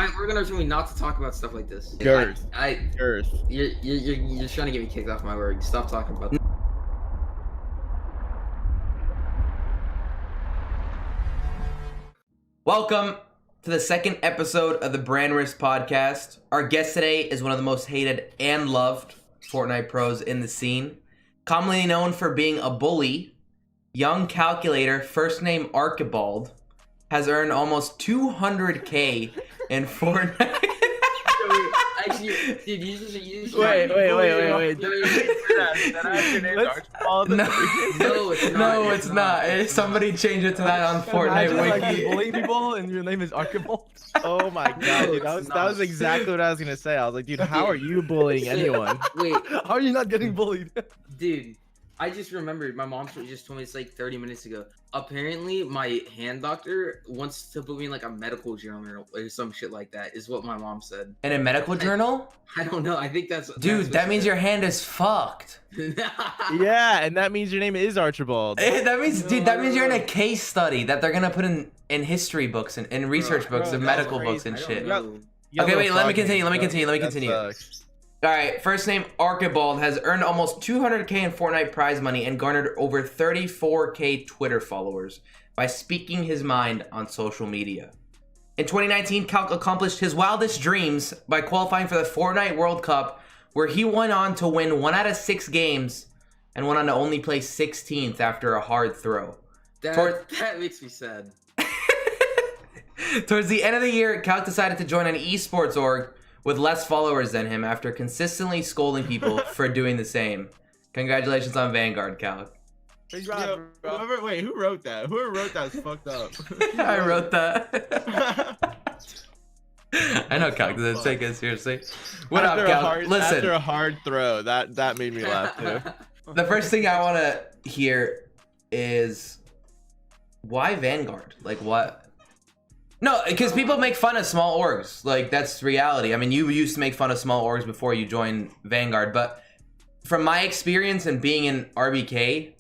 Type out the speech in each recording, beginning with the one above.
My organizer told me not to talk about stuff like this. Girth. You're trying to get me kicked off my work. Stop talking about that. Welcome to the second episode of the Brand Risk Podcast. Our guest today is one of the most hated and loved Fortnite pros in the scene. Commonly known for being a bully, young calculator, first name Archibald, has earned almost 200K in Fortnite. Actually, dude, you should Wait. No, it's not. Somebody change it to that on Fortnite Like, Wiki. you bully people and your name is Archibald. Oh my god, dude, that was exactly what I was gonna say. I was like, dude, how are you bullying anyone? Wait, How are you not getting bullied? dude, I just remembered. My mom just told me this like 30 minutes ago. Apparently, my hand doctor wants to put me in like a medical journal or some shit like that. Is what my mom said. In a medical journal? I don't know. I think that's Dude, that means your hand is fucked. Yeah, and that means your name is Archibald. That means, dude, that means you're in a case study that they're gonna put in history books and in research books and that's medical books and I don't shit. know. Okay, wait, let me continue. All right, first name Archibald has earned almost 200K in Fortnite prize money and garnered over 34K Twitter followers by speaking his mind on social media. In 2019, Calc accomplished his wildest dreams by qualifying for the Fortnite World Cup, where he went on to win 1 out of 6 games and went on to only place 16th after a hard throw. That makes me sad. Towards the end of the year, Calc decided to join an esports org with less followers than him after consistently scolding people for doing the same. Congratulations on Vanguard, Calc. Who wrote that? Whoever wrote that is fucked up. I wrote that. I know Calc doesn't take it seriously. What up, Calc? Listen. After a hard throw, that made me laugh too. The first thing I want to hear is why Vanguard? Like what? No, because people make fun of small orgs. Like that's reality. I mean, you used to make fun of small orgs before you joined Vanguard, but from my experience and being in RBK,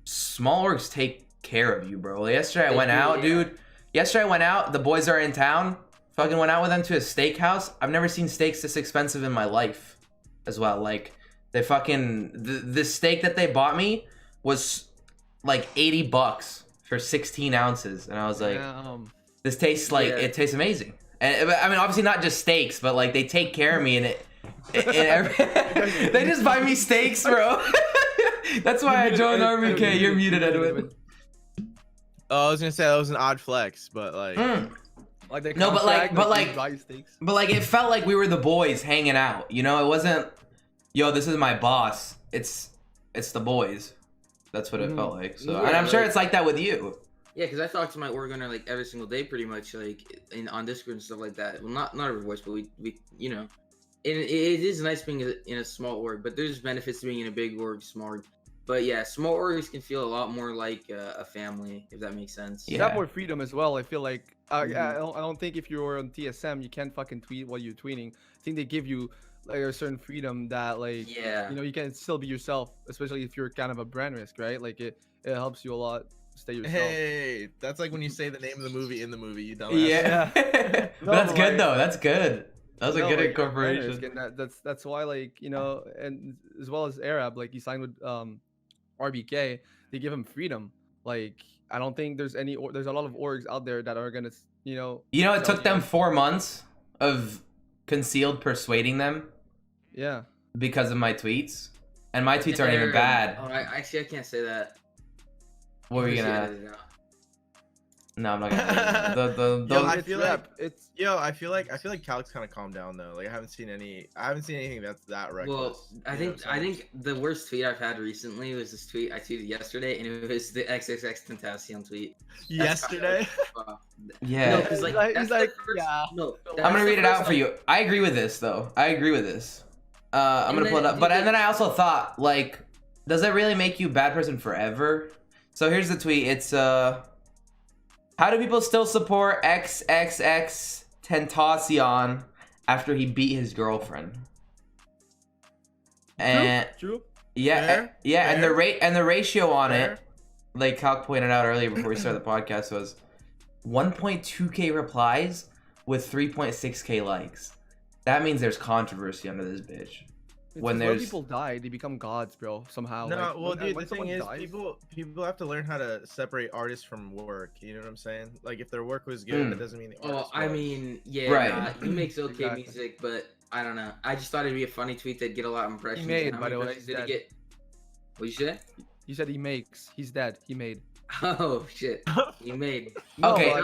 small orgs take care of you, bro. Yesterday I went out, dude. Yesterday I went out. The boys are in town. Fucking went out with them to a steakhouse. I've never seen steaks this expensive in my life, as well. Like they fucking the steak that they bought me was like $80 for 16 ounces, and I was like. This tastes like it tastes amazing, and I mean obviously not just steaks, but like they take care of me and they just buy me steaks, bro. That's why I joined RBK. You're muted, Edwin. Oh, I was gonna say that was an odd flex, but like, Like they No, but like it felt like we were the boys hanging out. You know, it wasn't, yo, this is my boss. It's the boys. That's what it felt like. So, and I'm sure it's like that with you. Yeah, because I talk to my organizer like every single day, pretty much, like on Discord and stuff like that. Well, not every voice, but we you know, and it is nice being in a small org, but there's benefits to being in a big org, small org. But yeah, small orgs can feel a lot more like a family, if that makes sense. You have more freedom as well. I feel like I don't think if you're on TSM you can't fucking tweet what you're tweeting. I think they give you like a certain freedom that like you know you can still be yourself, especially if you're kind of a brand risk, right? Like it helps you a lot. Stay yourself. hey, that's like when you say the name of the movie in the movie, you dumbass. Yeah. No, That's good like, though. That's good. That was a good like, incorporation. That's why, like, you know, and as well as Arab, like he signed with RBK, they give him freedom. Like I don't think there's a lot of orgs out there that are gonna, you know, it took them 4 months of concealed persuading them. Yeah. Because of my tweets, and my tweets aren't even bad. Oh, I can't say that. What were you gonna ask? No, I'm not gonna. I feel like Calc's kind of calmed down though. Like I haven't seen anything that's that reckless. Well, I think the worst tweet I've had recently was this tweet I tweeted yesterday, and it was the XXX Tentacion tweet. Yesterday? Yeah. No, because like he's like yeah. No, I'm gonna read it out for you. I agree with this though. I'm gonna pull it up. But and then I also thought, like, does it really make you a bad person forever? So here's the tweet. It's how do people still support XXX Tentacion after he beat his girlfriend? And True. yeah, Fair. and the ratio on Fair. it, like Calc pointed out earlier before we started the podcast, was 1.2K replies, with 3.6k likes. That means there's controversy under this bitch. When people die, they become gods, bro. Somehow. No, like, well, dude, when the thing is, dies, people have to learn how to separate artists from work. You know what I'm saying? Like, if their work was good, that doesn't mean the artist. I mean, yeah, Right. He makes okay music, but I don't know. I just thought it'd be a funny tweet that'd get a lot of impressions. He made, by the way. Did he get? What you said? You said he makes. He's dead. He made. Oh shit. He made. Okay.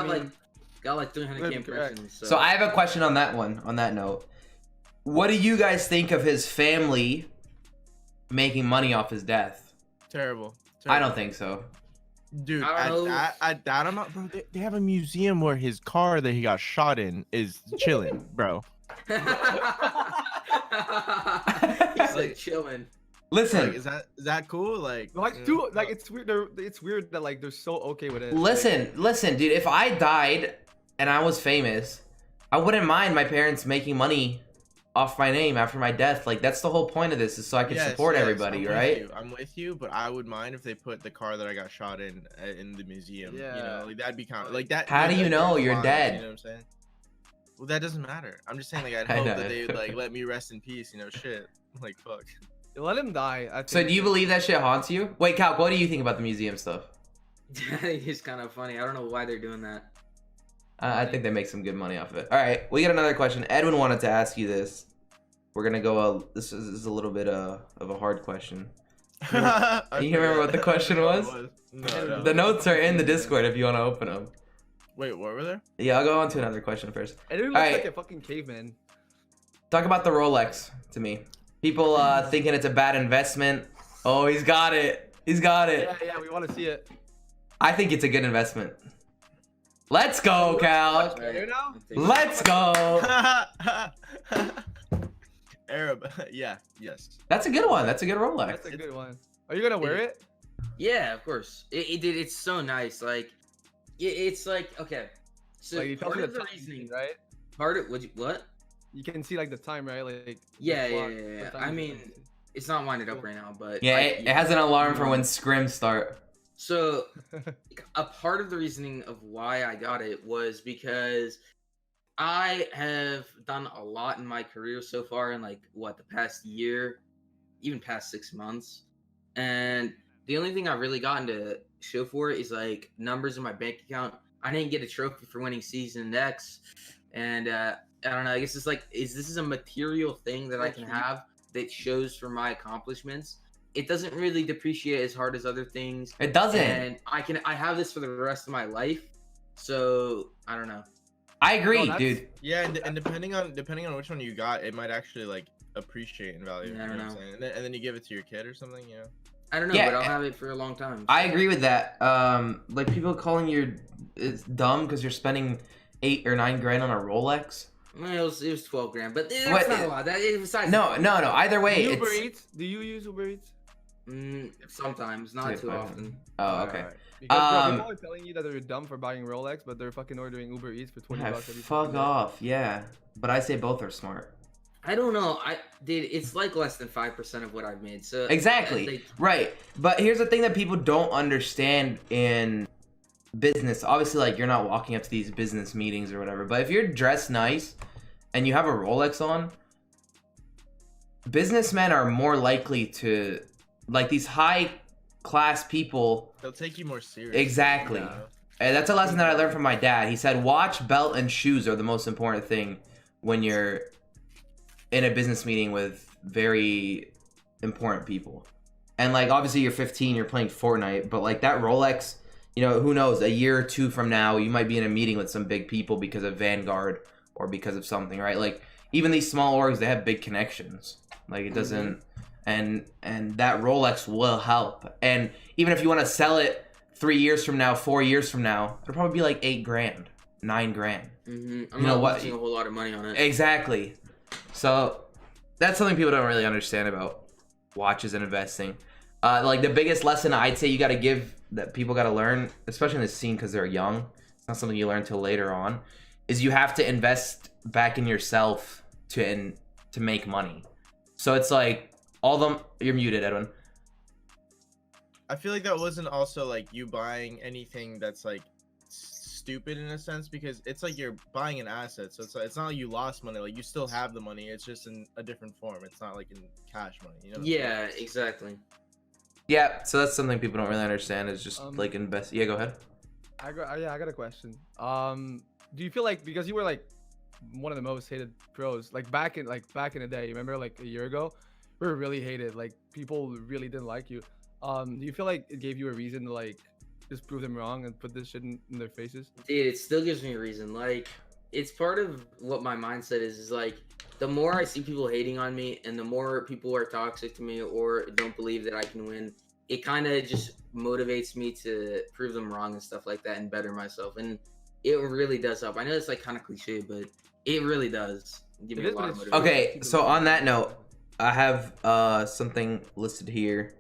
Got like 300k impressions. So I have a question on that one. On that note, what do you guys think of his family making money off his death? Terrible. I don't think so. Dude, at that amount, bro, they have a museum where his car that he got shot in is chilling, bro. He's like chilling. Listen, like, is that cool? Like, dude, like it's weird. It's weird that like they're so okay with it. Listen, dude. If I died and I was famous, I wouldn't mind my parents making money off my name after my death. Like, that's the whole point of this, is so I can support everybody, right? I'm with you, but I would mind if they put the car that I got shot in the museum. Yeah. You know, like that'd be kind of like that. How do you know you're dead? You know what I'm saying? Well, that doesn't matter. I'm just saying, like, I'd hope that they would like let me rest in peace. You know, shit. Like, fuck. Let him die. I think. So do you believe that shit haunts you? Wait, Cal, what do you think about the museum stuff? I think it's kind of funny. I don't know why they're doing that. I think they make some good money off of it. All right, we got another question. Edwin wanted to ask you this. We're gonna go. This is a little bit of a hard question. You remember what the question was? No. The notes are in the Discord if you want to open them. Wait, what were there? Yeah, I'll go on to another question first. Edwin looks like a fucking caveman. Talk about the Rolex to me. People thinking it's a bad investment. Oh, he's got it. He's got it. Yeah, we want to see it. I think it's a good investment. Let's go, Cal. Let's go. Arab. Yeah. Yes. That's a good one. That's a good Rolex. That's a good one. Are you gonna wear it? Yeah, of course. It's so nice. Like, it's like, okay. So like, part of the reasoning, right? Part of what? You can see like the time, right? Like. Yeah. I mean, it's not winded up right now, but yeah, like, it has an alarm for when scrims start. So, a part of the reasoning of why I got it was because I have done a lot in my career so far in like the past year, even past 6 months, and the only thing I've really gotten to show for it is like numbers in my bank account. I didn't get a trophy for winning season X, and I don't know. I guess it's like, this is a material thing that I can have that shows for my accomplishments. It doesn't really depreciate as hard as other things. It doesn't. And I have this for the rest of my life. So I don't know. I agree, dude. Yeah, and depending on which one you got, it might actually like appreciate in value. I don't know. And then you give it to your kid or something, you know. I don't know, but I'll have it for a long time. So. I agree with that. Like people calling it's dumb because you're spending 8 or 9 grand on a Rolex. Well, it was 12 grand, but that's not a lot. Besides no. Either way, Uber Eats? Do you use Uber Eats? Sometimes, not too often. Oh, okay. Because people are telling you that they're dumb for buying Rolex, but they're fucking ordering Uber Eats for $20 every fuck off, yeah. But I say both are smart. I don't know. It's like less than 5% of what I've made. So exactly, right. But here's the thing that people don't understand in business. Obviously, like, you're not walking up to these business meetings or whatever. But if you're dressed nice and you have a Rolex on, businessmen are more likely to, like, these high class people, they'll take you more seriously. Exactly. You know? And that's a lesson that I learned from my dad. He said watch, belt, and shoes are the most important thing when you're in a business meeting with very important people. And like, obviously you're 15, you're playing Fortnite, but like that Rolex, you know, who knows, a year or two from now you might be in a meeting with some big people because of Vanguard or because of something, right? Like, even these small orgs, they have big connections. Like, it doesn't and that Rolex will help. And even if you want to sell it 3 years from now, 4 years from now, it'll probably be like 8 grand, 9 grand. I'm not watching a whole lot of money on it. Exactly. So that's something people don't really understand about watches and investing. Like, the biggest lesson I'd say you got to give, that people got to learn, especially in this scene because they're young, it's not something you learn till later on, is you have to invest back in yourself to make money. So it's like, all them, you're muted, Edwin. I feel like that wasn't also like you buying anything that's like stupid in a sense because it's like you're buying an asset, so it's not like you lost money. Like you still have the money, it's just in a different form. It's not like in cash money. You know? Yeah, exactly. Yeah, so that's something people don't really understand is just like invest. Yeah, go ahead. I got a question. Do you feel like because you were like one of the most hated pros, like back in the day, you remember like a year ago, we were really hated. Like people really didn't like you. Do you feel like it gave you a reason to like just prove them wrong and put this shit in their faces? Dude, it still gives me a reason. Like, it's part of what my mindset is like, the more I see people hating on me and the more people are toxic to me or don't believe that I can win, it kind of just motivates me to prove them wrong and stuff like that and better myself. And it really does help. I know it's like kind of cliche, but it really does give me a lot of motivation. Okay, so on that note, I have something listed here.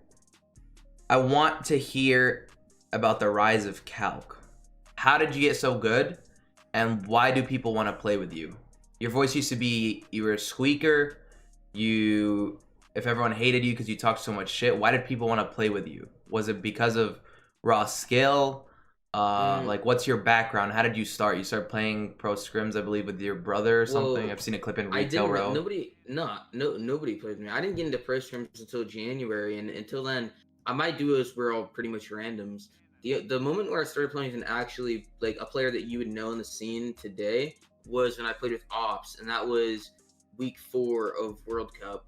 I want to hear about the rise of Calc. How did you get so good? And why do people want to play with you? Your voice used to be, you were a squeaker. If everyone hated you because you talked so much shit, why did people want to play with you? Was it because of raw skill? Like, what's your background? How did you start? You started playing pro scrims, I believe, with your brother or something. I've seen a clip in Retail Row. Nobody played with me. I didn't get into pro scrims until January, and until then, my duos were all pretty much randoms. The moment where I started playing with an actually like a player that you would know in the scene today was when I played with Ops, and that was week 4 of World Cup.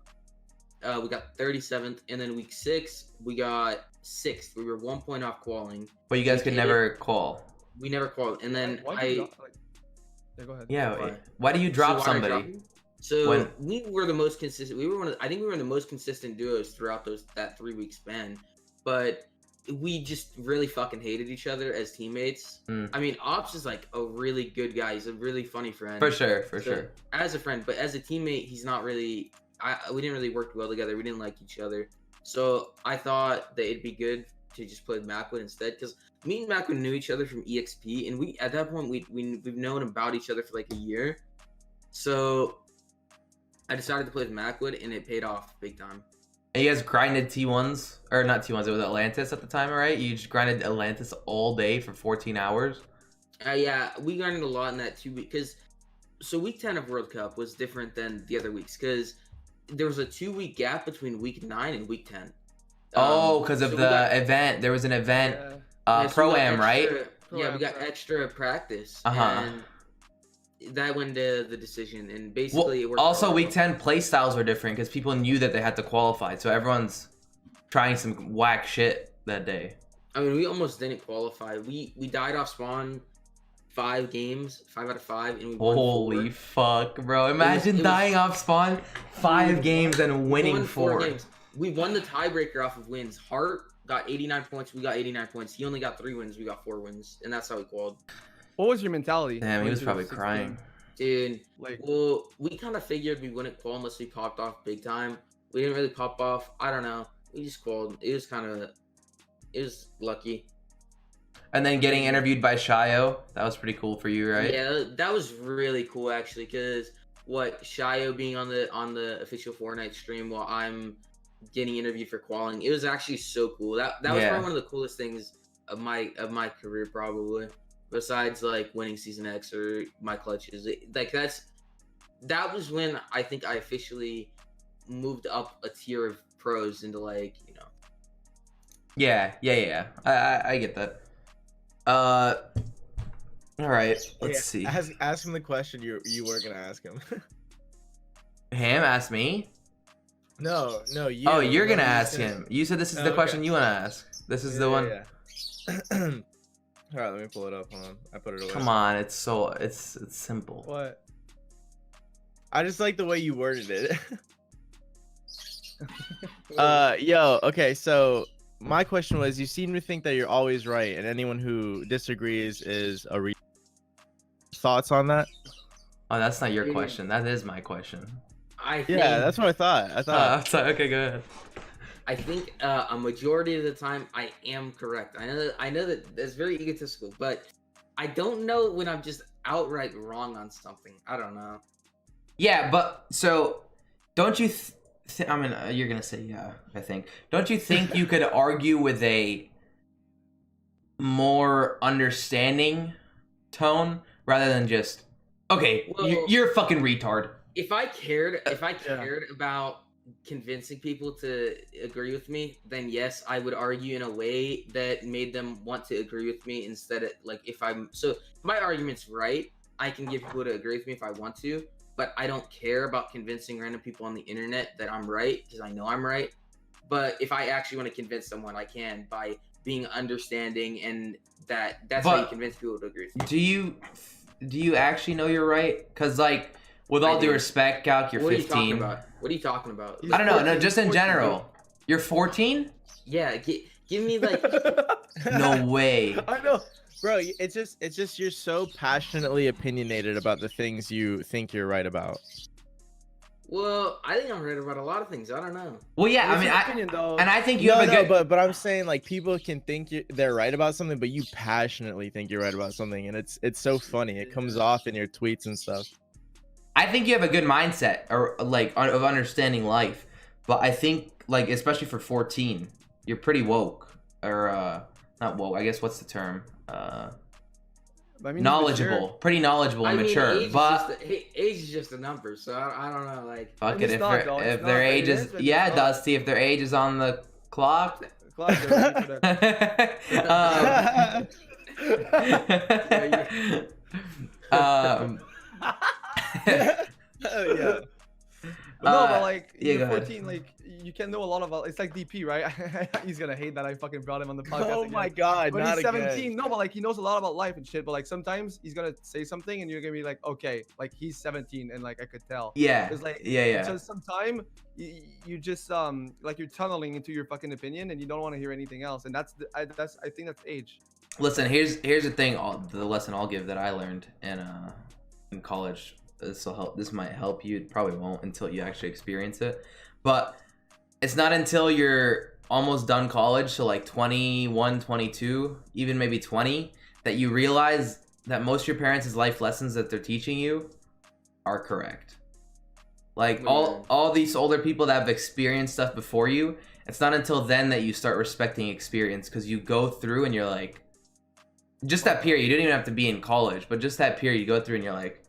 We got 37th, and then week 6 we got 6th. We were 1 point off qualling. But you guys could never call. We never qualled, and then go ahead. Yeah, why do you drop somebody? So we were the most consistent. I think we were the most consistent duos throughout that 3-week span, but we just really fucking hated each other as teammates. I mean, Ops is like a really good guy. He's a really funny friend. For sure. As a friend, but as a teammate, he's not really. We didn't really work well together. We didn't like each other. So I thought that it'd be good to just play with Macwood instead, because me and Macwood knew each other from EXP, and at that point we've known about each other for like a year. So I decided to play with Macwood, and it paid off big time. And you guys grinded T1s, or not T1s, it was Atlantis at the time, right? You just grinded Atlantis all day for 14 hours? Yeah, we grinded a lot in that 2 weeks, because so week 10 of World Cup was different than the other weeks, because there was a 2-week gap between week 9 and week 10. Because of the event. There was an event, Pro-Am, right? Yeah, we got extra practice. And that went to the decision, and basically it worked. Also, week 10 play styles were different because people knew that they had to qualify, so everyone's trying some whack shit that day. I mean, we almost didn't qualify. We died off spawn 5 games, 5 out of 5, and we won 4. Holy fuck, bro! Imagine dying off spawn 5 games and winning 4 games. We won the tiebreaker off of wins. Hart got 89 points. We got 89 points. He only got 3 wins. We got 4 wins, and that's how we qualified. What was your mentality? Damn, he was probably crying. Dude, well, we kind of figured we wouldn't qual unless we popped off big time. We didn't really pop off. I don't know. We just qualled. It was lucky. And then getting interviewed by Shio, that was pretty cool for you, right? Yeah, that was really cool actually, because Shio being on the official Fortnite stream while I'm getting interviewed for qualling, it was actually so cool. That was probably one of the coolest things of my career, probably. Besides like winning Season X or my clutches, that was when I think I officially moved up a tier of pros into like, you know. Yeah. I get that. All right. Let's see. Ask him the question you were gonna ask him. Him ask me? No, you. Oh, you're gonna ask him. You said this is the question you want to ask. This is the one. Yeah. All right, let me pull it up. Hold on. I put it away. Come on, it's simple. What? I just like the way you worded it. Okay, so my question was, you seem to think that you're always right, and anyone who disagrees is a thoughts on that? Oh, that's not your question. That is my question. That's what I thought. Okay, go ahead. I think a majority of the time I am correct. I know that that's very egotistical, but I don't know when I'm just outright wrong on something. I don't know. Yeah, but so don't you? I mean, you're gonna say yeah. I think. Don't you think you could argue with a more understanding tone rather than just, okay, Well, you're a fucking retard. If I cared about convincing people to agree with me, then yes, I would argue in a way that made them want to agree with me instead of like if my argument's right, I can get people to agree with me if I want to, but I don't care about convincing random people on the internet that I'm right because I know I'm right. But if I actually want to convince someone, I can by being understanding, and that's how you convince people to agree with me. Do you actually know you're right? Because like, with all due respect, Calc, you're 15. What are you talking about? I don't know. No, just in general. You're 14? Yeah, give me like. No way. I know, bro. It's just you're so passionately opinionated about the things you think you're right about. Well, I think I'm right about a lot of things. I don't know. Well, yeah, I mean, I think you have a good. But I'm saying like people can think they're right about something, but you passionately think you're right about something, and it's so funny. It comes off in your tweets and stuff. I think you have a good mindset or like of understanding life, but I think like especially for 14, you're pretty woke or not woke. I guess what's the term? I mean, knowledgeable, pretty knowledgeable and mature. But age is just a number, so I don't know. Like, fuck it, if their age is yeah, Dusty, if their age is on the clock. Yeah. But like yeah, 14, like you can know a lot about. It's like DP, right? He's gonna hate that I fucking brought him on the podcast. Oh my god, but not he's 17. Again. No, but like he knows a lot about life and shit. But like sometimes he's gonna say something and you're gonna be like, okay, like he's 17 and like I could tell. Yeah. It's like yeah. So sometimes you just like you're tunneling into your fucking opinion and you don't want to hear anything else. And I think that's age. Listen, here's the thing. The lesson I'll give that I learned in college. This might help you. It probably won't until you actually experience it. But it's not until you're almost done college, so like 21, 22, even maybe 20, that you realize that most of your parents' life lessons that they're teaching you are correct. Like all these older people that have experienced stuff before you, it's not until then that you start respecting experience, because you go through and you're like, just that period, you don't even have to be in college, but just that period you go through and you're like,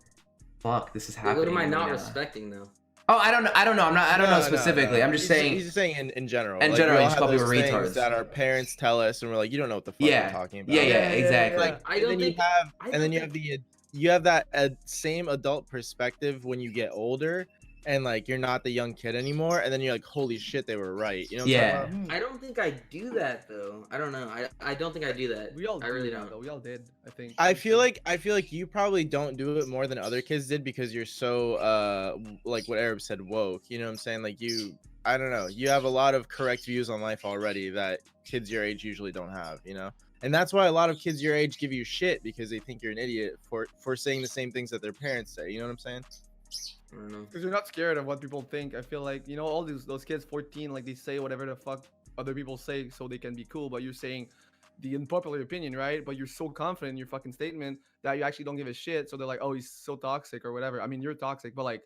fuck, this is happening. What am I not respecting though? Oh, I don't know. I don't know specifically. No. I'm just saying. He's just saying in general. In like, general, we you just call people retards. That our parents tell us, and we're like, you don't know what the fuck you're talking about. Yeah, exactly. Like, you have that same adult perspective when you get older, and like you're not the young kid anymore, and then you're like, holy shit, they were right. You know what I'm talking about? I don't think I do that though. I don't know. I don't think I do that. I really don't. Though. We all did, I think. I feel like you probably don't do it more than other kids did because you're so like what Arab said, woke. You know what I'm saying? Like I don't know. You have a lot of correct views on life already that kids your age usually don't have, you know? And that's why a lot of kids your age give you shit, because they think you're an idiot for saying the same things that their parents say. You know what I'm saying? Because you're not scared of what people think. I feel like, you know, all those kids 14, like they say whatever the fuck other people say so they can be cool, but you're saying the unpopular opinion, right? But you're so confident in your fucking statement that you actually don't give a shit. So they're like, oh, he's so toxic or whatever. I mean, you're toxic, but like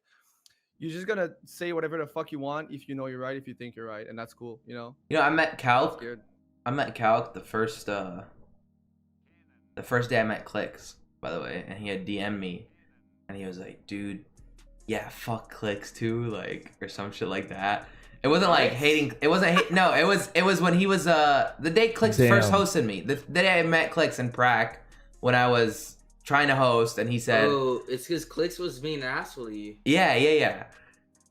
you're just gonna say whatever the fuck you want if you know you're right, if you think you're right, and that's cool, you know? You know, I met Calc the first day I met Clicks, by the way, and he had DM'd me and he was like, dude, yeah, fuck Clicks too, like, or some shit like that. It wasn't like hating. It wasn't. No, it was when he was the day Clicks first hosted me. The day I met Clicks in Prague when I was trying to host, and he said, "Oh, it's because Clicks was being an asshole to you." Yeah.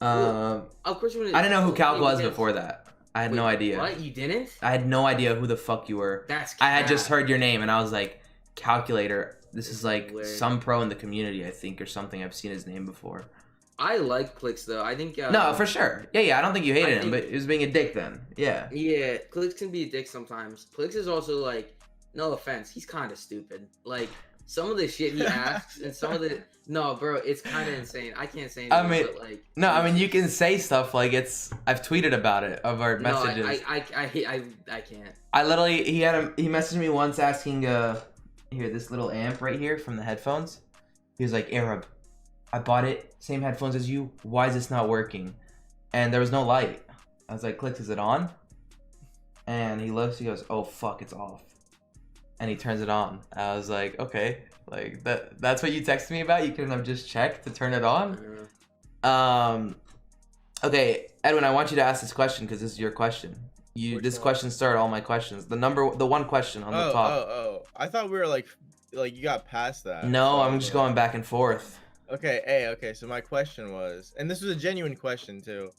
Well, of course, I didn't know who Calc was before that. I had no idea. What? You didn't? I had no idea who the fuck you were. I had just heard your name, and I was like, Calculator. This is like some pro in the community, I think, or something. I've seen his name before. I like Clicks though. I think no, for sure. Yeah. I don't think you hated him, but he was being a dick then. Yeah. Yeah, Clicks can be a dick sometimes. Clicks is also like, no offense, he's kind of stupid. Like some of the shit he asks and some of the bro, it's kind of insane. I can't say anything. I mean, but like, I mean, you can say stuff like it's. I've tweeted about it of our messages. I can't. I literally he messaged me once asking here, this little amp right here from the headphones. He was like, Arab, I bought it, same headphones as you. Why is this not working? And there was no light. I was like, Clicks, is it on? And he looks, he goes, oh fuck, it's off. and he turns it on. I was like, okay, like that's what you texted me about? You couldn't have just checked to turn it on? Okay, Edwin, I want you to ask this question because this is your question. This question started all my questions. The one question on the top. Oh, I thought we were like you got past that. No, So, I'm just going back and forth. Okay, so my question was, and this was a genuine question too.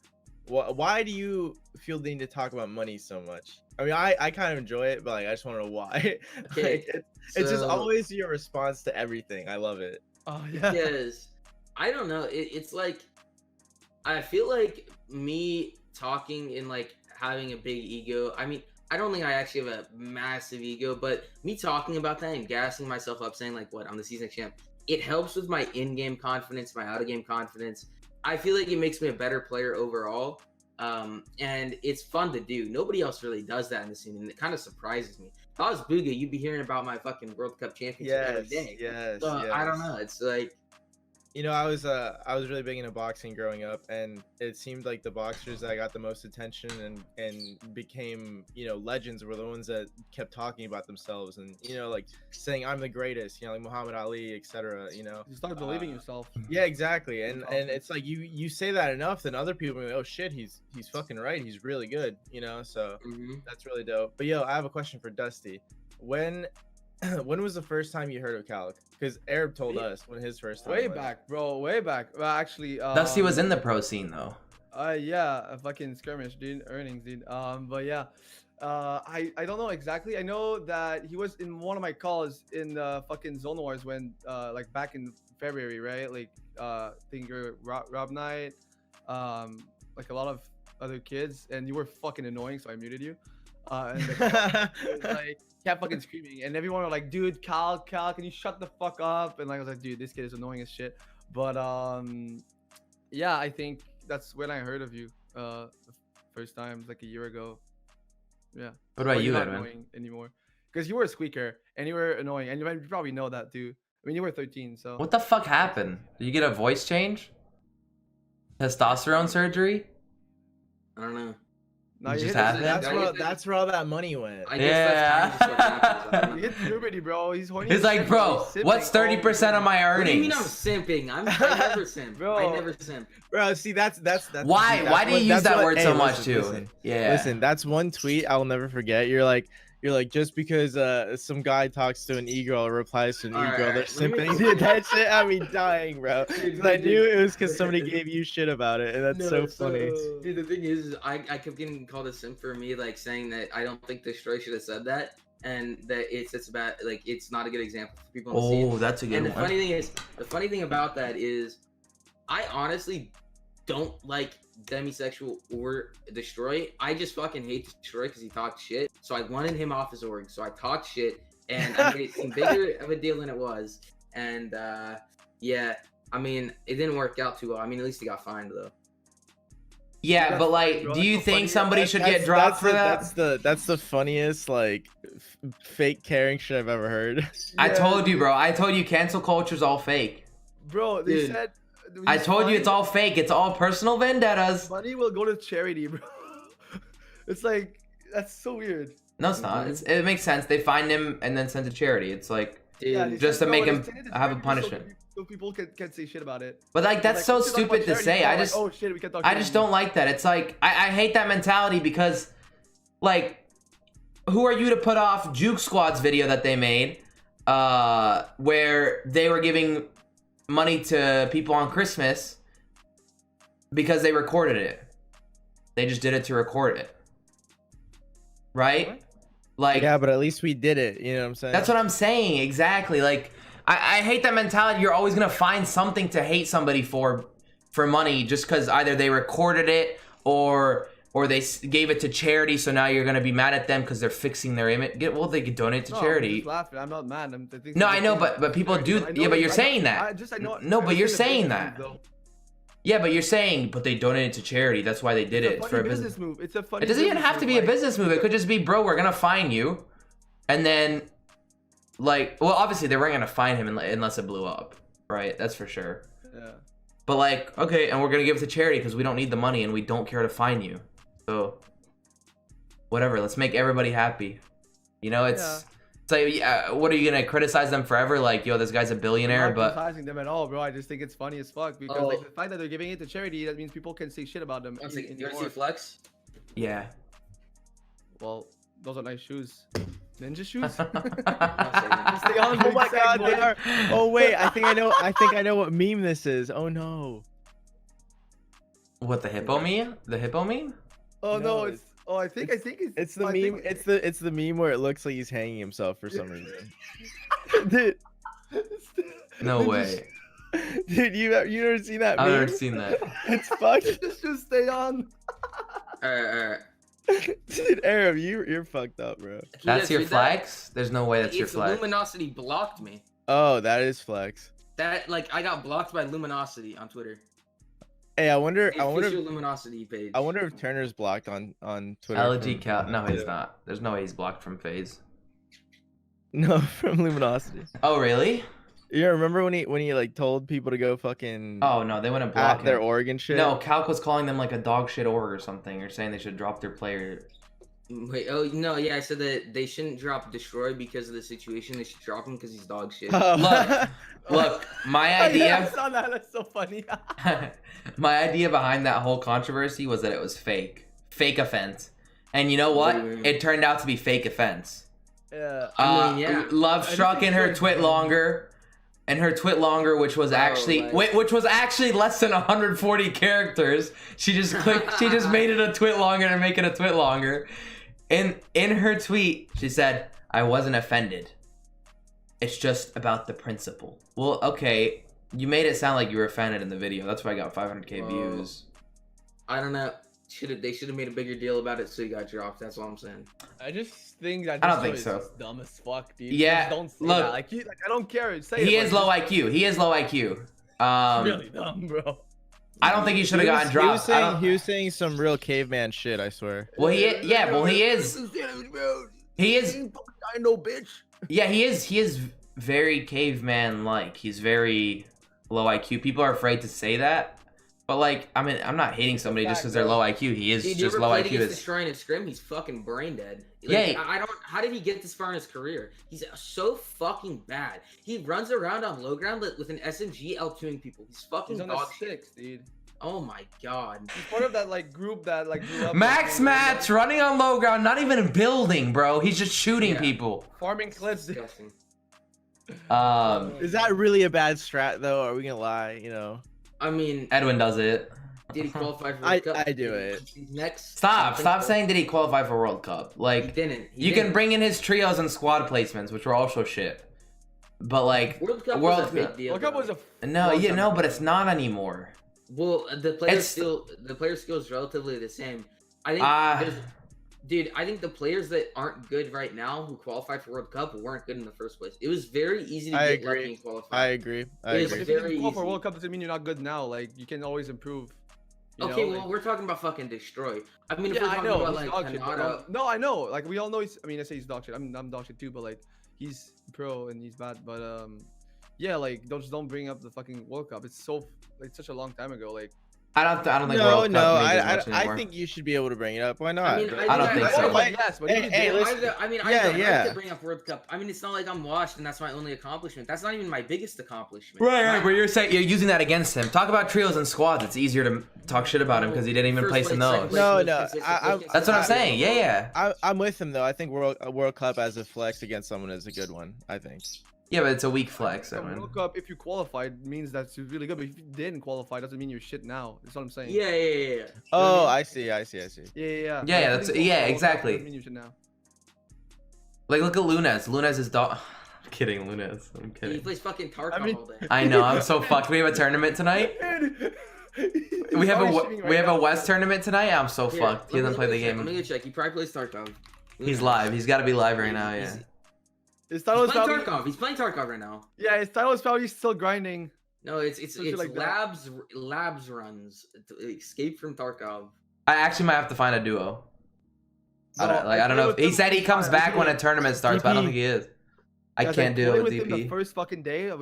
Why do you feel the need to talk about money so much? I mean, I kind of enjoy it, but like I just want to know why. Okay, it's just always your response to everything. I love it. Oh yeah. Because I don't know. It's like I feel like me talking and like having a big ego. I mean, I don't think I actually have a massive ego, but me talking about that and gassing myself up, saying like, "What? I'm the season champ." It helps with my in-game confidence, my out-of-game confidence. I feel like it makes me a better player overall, and it's fun to do. Nobody else really does that in the scene, and it kind of surprises me. If I was Booga, you'd be hearing about my fucking World Cup championship every day. Yes. I don't know. It's like, you know, I was really big into boxing growing up, and it seemed like the boxers that got the most attention and became, you know, legends were the ones that kept talking about themselves and, you know, like saying I'm the greatest, you know, like Muhammad Ali, etc. You know, You start believing yourself. yeah, exactly. And it's like you say that enough, then other people are like, oh shit, he's fucking right, he's really good, you know. So that's really dope. But yo, I have a question for Dusty. When was the first time you heard of Calic? Because Arab told us when his first time Way was. back, bro. Way back. Well, actually, Dusty was in the pro scene though. Yeah, a fucking skirmish, dude. Earnings, dude. But yeah, I don't know exactly. I know that he was in one of my calls in the fucking Zone Wars when like back in February, right? Like I think you're Rob Knight, like a lot of other kids, and you were fucking annoying, so I muted you. And the was like kept fucking screaming, and everyone were like, "Dude, Cal, can you shut the fuck up?" And like I was like, "Dude, this kid is annoying as shit." But yeah, I think that's when I heard of you the first time, like a year ago. Yeah. What about you, not Edwin? annoying anymore? Because you were a squeaker and you were annoying, and you probably know that too. I mean, you were 13, so. What the fuck happened? Did you get a voice change? Testosterone surgery? I don't know. No, You you just hit had That's where all that money went. I guess that's kind of just what happens. I don't You know. hit puberty, bro. He's horny. It's as like, shit, bro, he's what's sipping all 30% of my What do you mean I'm earnings? simping? I never simp. Bro. I never simp. Bro, see, that's Why do you use that word so much too? Listen, Yeah. listen, that's one tweet I will never forget. You're like just because some guy talks to an e-girl or replies to an e-girl, they're Alright, let me- simping. Dude, that shit had me dying, bro. 'Cause I knew it was because somebody Dude. gave you shit about it, and that's so funny. Dude, the thing is, I kept getting called a simp for me, like saying that I don't think Destroy should have said that, and that it's about like it's not a good example for people to see. Oh, that's a good And the one. funny thing about that is, I honestly don't like demisexual or Destroy. I just fucking hate Destroy because he talks shit. So I wanted him off his org. So I talked shit, and I made it seem bigger of a deal than it was. And yeah, I mean, it didn't work out too well. I mean, at least he got fined though. Yeah, but like, Bro, do you that's so think funny. somebody should That's- get dropped for that's that? That's the funniest like fake caring shit I've ever heard. I Yeah, told you, dude. bro. I told you cancel culture's all fake. Bro, they Dude. said. I told you it's all fake. It's all personal vendettas. Money will go to charity, bro. It's like that's so weird. No, it's not. It makes sense. They find him and then send to charity. It's like, Dude, Yeah, they just said, to no, make they him sent it to have a charity punishment. so people can't say shit about it. But like, that's Like, so we should talk about stupid to charity, say. people I are like, just, oh shit, we can talk. I just don't like that. It's like, I hate that mentality because, like, who are you to put off Juke Squad's video that they made, where they were giving money to people on Christmas because they recorded it. They just did it to record it. Right? What? Like, Yeah, but at least we did it. You know what I'm saying? that's what I'm saying. Exactly. Like, I hate that mentality. You're always gonna find something to hate somebody for money just because either they recorded it or they gave it to charity. So now you're gonna be mad at them because they're fixing their image. Well, they could donate to No, I'm charity. just laughing. I'm not mad. I think No, it's a I good know, thing. but people do. I know Yeah, but it- you're I know- saying that. I know. No, but you're it's a saying business that. move, though. Yeah, but you're saying, but they donated to charity. That's why they did It's it a for funny a business. business move. It's a funny. It doesn't even have to be a like- business move. It could just be, bro, we're gonna fine you, and then, like, well, obviously they weren't gonna fine him unless it blew up, right? That's for sure. Yeah. But like, okay, and we're gonna give it to charity because we don't need the money and we don't care to fine you. So, whatever. Let's make everybody happy. You know, it's So what are you gonna criticize them forever? Like, yo, this guy's a billionaire, I'm not but criticizing them at all, bro. I just think it's funny as fuck because like the fact that they're giving it to charity, that means people can say shit about them. You want to see flex? yeah. Well, those are nice shoes. Ninja shoes? Oh my god, they are. Oh wait, I think I know what meme this is. Oh no. What, the hippo meme? The hippo meme? Oh no, No, it's I think It's the meme. It's the meme where it looks like he's hanging himself for some reason. Dude, No way. dude, you ever seen that meme? I've never seen that. It's fucked. Just stay on. Alright. Dude, Arab, you're fucked up, bro. That's your flex? There's no way that's your flex. Luminosity blocked me. Oh, that is flex. That I got blocked by Luminosity on Twitter. Hey, I wonder Luminosity page. I wonder if Turner's blocked on Twitter. LG Cal. No, he's not. There's no way he's blocked from FaZe. No, from Luminosity. Oh, really? You remember when he like told people to go fucking Oh no, they wouldn't block at their him. Oregon shit? No, Calc was calling them like a dog shit org or something, or saying they should drop their player. Wait, oh no, yeah, I said that they shouldn't drop Destroy because of the situation. They should drop him because he's dog shit. Look, my idea. Yeah, I saw that. That's so funny. My idea behind that whole controversy was that it was fake offense, and you know what? It turned out to be fake offense. Yeah. I mean, yeah. Love struck in her twit longer. And her twit longer, which was actually less than 140 characters. She just made it a twit longer to make it a twit longer. And in her tweet, she said, "I wasn't offended. It's just about the principle." Well, okay, you made it sound like you were offended in the video. That's why I got 500k views. I don't know. They should have made a bigger deal about it so he got dropped. That's all I'm saying. I just think that I don't think so. Dumb as fuck, dude. Yeah, Just don't say look, that. Like I don't care. Say He it, is like, low IQ. He is low IQ. really dumb, bro. I don't think he should have gotten dropped. He was saying some real caveman shit, I swear. Well, he is. He is. I know, bitch. Yeah, he is. He is very caveman-like. He's very low IQ. People are afraid to say that. But like, I mean, I'm not hating somebody just because they're low IQ. He is just low IQ. Destroying and Scrim, he's fucking brain dead. Like, yeah. I don't. How did he get this far in his career? He's so fucking bad. He runs around on low ground with an SMG L2ing people. He's fucking on dog the 6, dude. Oh my god. He's part of that like group that like grew up. Max Mats running on low ground, not even building, bro. He's just shooting people. Farming clips. Disgusting. Is that really a bad strat though? Are we gonna lie? You know. I mean, Edwin does it. Did he qualify for World Cup? I do it. Next. Stop saying did he qualify for World Cup? Like, he didn't. You can bring in his trios and squad placements, which were also shit. But like, World Cup was a big deal. World Cup was a but it's not anymore. Well, the player skill is relatively the same. I think dude, I think the players that aren't good right now who qualified for World Cup weren't good in the first place. It was very easy to get lucky and qualify. I agree. If you didn't qualify for World Cup doesn't mean you're not good now. Like you can always improve. Okay, well, we're talking about fucking Destroy. I mean, if we're talking about like Canada... No, I know. Like we all know he's. I mean, I say he's dog shit. I'm dog shit too, but like he's pro and he's bad. But yeah, like don't bring up the fucking World Cup. It's such a long time ago. Like I don't think World Cup means much I think you should be able to bring it up. Why not? I don't think so. Yes, but I like to bring up World Cup. I mean, it's not like I'm washed and that's my only accomplishment. That's not even my biggest accomplishment. Right. But you're using that against him. Talk about trios and squads. It's easier to talk shit about him because he didn't even place in those. No. That's what I'm saying. Yeah. I'm with him though. I think World Cup as a flex against someone is a good one. I think. Yeah, but it's a weak flex. I mean. World Cup, if you qualified, means that's really good. But if you didn't qualify, doesn't mean you're shit now. That's what I'm saying. Yeah. Oh, I see. Yeah. Yeah, exactly. Doesn't mean you're shit now. Like, look at Lunes. Lunes is dog. I'm kidding, Lunes. I'm kidding. He plays fucking Tarkov all day. I know. I'm so fucked. We have a tournament tonight. We have a West tournament tonight. I'm so fucked. He doesn't play the game. Let me go check. He probably plays Tarkov. He's live. He's got to be live right now. Yeah. He's playing Tarkov right now. Yeah, his title is probably still grinding. No, it's like labs runs to escape from Tarkov. I actually might have to find a duo. I don't know. If, he said he comes back when a tournament starts, but I don't think he is. I can't do it with DP. The first fucking day on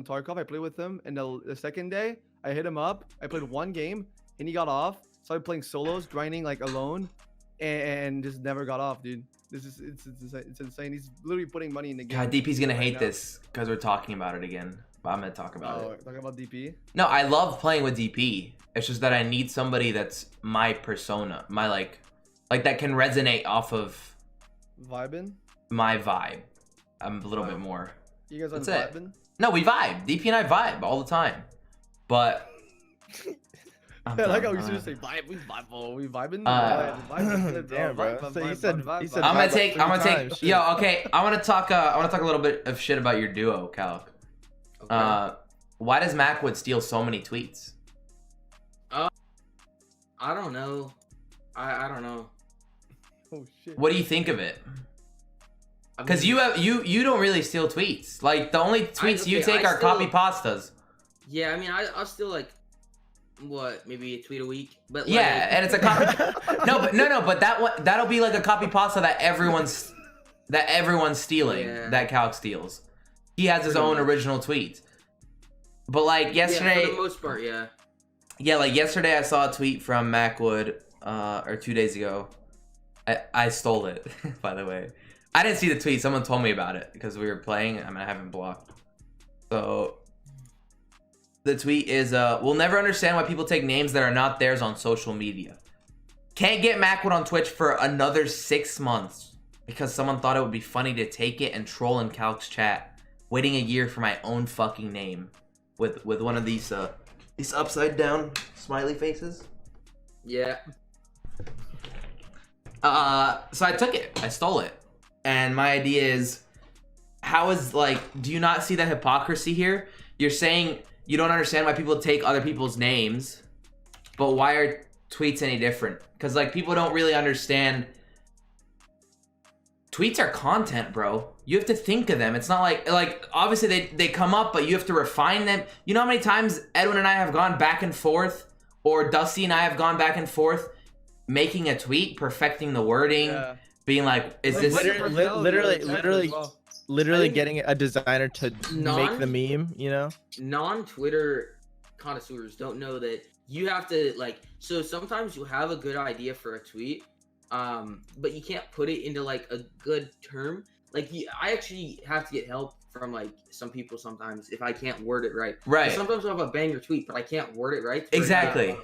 Tarkov, I played with him, and the second day I hit him up. I played one game, and he got off. Started playing solos, grinding like alone, and just never got off, dude. It's insane. He's literally putting money in the game. God, DP's gonna right hate now. this because we're talking about it again. But I'm gonna talk about it. Talking about DP. No, I love playing with DP. It's just that I need somebody that's my persona, my like that can resonate off of Vibing. my vibe. I'm a little bit more. You guys on That's it. vibing? No, we vibe. DP and I vibe all the time. But I'm I like done. how we should say vibe. We vibe. Oh, we vibing. Damn, bro. So you said I'm vibe gonna like take. 3 I'm gonna take. times, Yo, shit. okay. I want to talk. I want to talk a little bit of shit about your duo, Calc. Okay. Why does Macwood steal so many tweets? I don't know. I don't know. Oh shit. What do you think of it? I Because mean, you don't really steal tweets. Like the only tweets you take are copy pastas. Yeah, I mean, I'll still like, what, maybe a tweet a week, but like, Yeah, and it's a copy. no, but that'll be like a copy pasta that everyone's stealing. Yeah. That Calc steals. He has his Pretty own much. original tweet. But like yesterday, yeah, for the most part, yeah. yeah, like yesterday I saw a tweet from Macwood, or 2 days ago. I stole it, by the way. I didn't see the tweet. Someone told me about it because we were playing. I mean, I haven't blocked. So the tweet is, we'll never understand why people take names that are not theirs on social media. Can't get Macwood on Twitch for another 6 months because someone thought it would be funny to take it and troll in Calc's chat. Waiting a year for my own fucking name with one of these upside down smiley faces. Yeah. So I took it. I stole it. And my idea is, how is, like, do you not see the hypocrisy here? You're saying you don't understand why people take other people's names, but why are tweets any different? Because, like, people don't really understand. Tweets are content, bro. You have to think of them. It's not like obviously they come up, but you have to refine them. You know how many times Edwin and I have gone back and forth, or Dusty and I have gone back and forth, making a tweet, perfecting the wording, being like, is this literally getting a designer to make the meme, you know? Non-Twitter connoisseurs don't know that you have to, like, so sometimes you have a good idea for a tweet, but you can't put it into like a good term. Like, I actually have to get help from like some people sometimes if I can't word it right. Right. Sometimes I'll have a banger tweet, but I can't word it right. Exactly.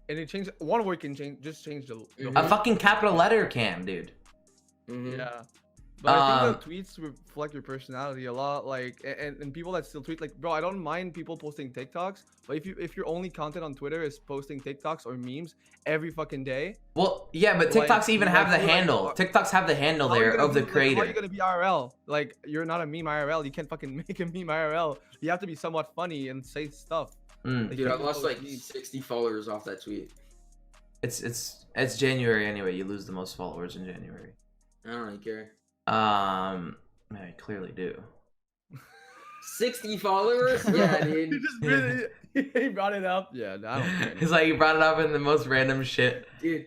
And it changed. One word can change. Just change the. A fucking capital letter can, dude. Mm-hmm. Yeah. But I think the tweets reflect your personality a lot, like, and people that still tweet, like, bro, I don't mind people posting TikToks, but if your only content on Twitter is posting TikToks or memes every fucking day. Well, yeah, but TikToks like, even have the like, handle. TikToks have the handle there of the creator. How are you gonna be IRL? Like, you're not a meme IRL. You can't fucking make a meme IRL. You have to be somewhat funny and say stuff. Like, Dude, I lost like 60 followers off that tweet. It's January anyway. You lose the most followers in January. I don't really care. I clearly do. 60 followers? Yeah, dude. He brought it up. Yeah, I don't care. It's like you brought it up in the most random shit. Dude,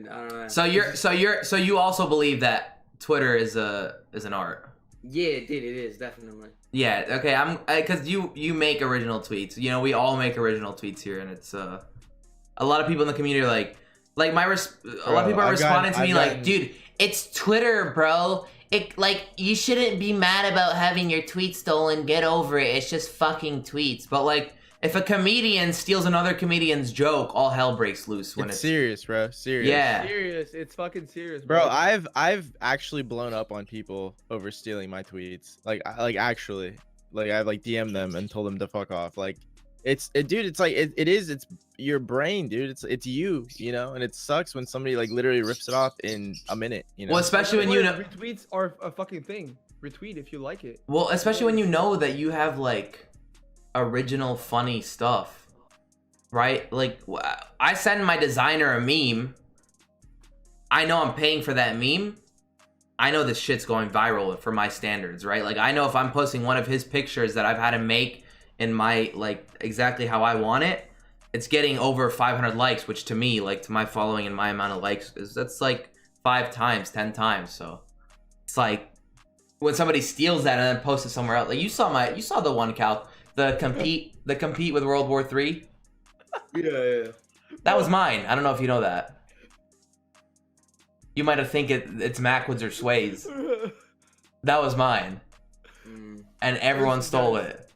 I don't know. So you also believe that Twitter is an art? Yeah, dude, it is definitely. Yeah. Okay. Because you make original tweets. You know, we all make original tweets here, and it's a lot of people in the community are like a lot of people are responding to me like, dude, it's Twitter, bro. It, like, you shouldn't be mad about having your tweet stolen. Get over it. It's just fucking tweets. But like, if a comedian steals another comedian's joke, all hell breaks loose when it's serious, bro. Serious. Yeah. Serious. It's fucking serious, Bro, I've actually blown up on people over stealing my tweets. Like actually, like I've like DM'd them and told them to fuck off. Like, dude, it's like it's your brain, dude. It's you know, and it sucks when somebody like literally rips it off in a minute, you know. Well, especially when you know retweets are a fucking thing. Retweet if you like it. Well, especially when you know that you have like original funny stuff, right? Like, I send my designer a meme. I know I'm paying for that meme. I know this shit's going viral for my standards, right? Like, I know if I'm posting one of his pictures that I've had him make in my, like, exactly how I want it, it's getting over 500 likes, which to me, like, to my following and my amount of likes, that's like 5 times, 10 times. So it's like when somebody steals that and then posts it somewhere else. Like, you saw the one, Cal, the compete with World War III. Yeah. That was mine. I don't know if you know that. You might have think it's Macwoods or Sways. That was mine. And everyone stole it.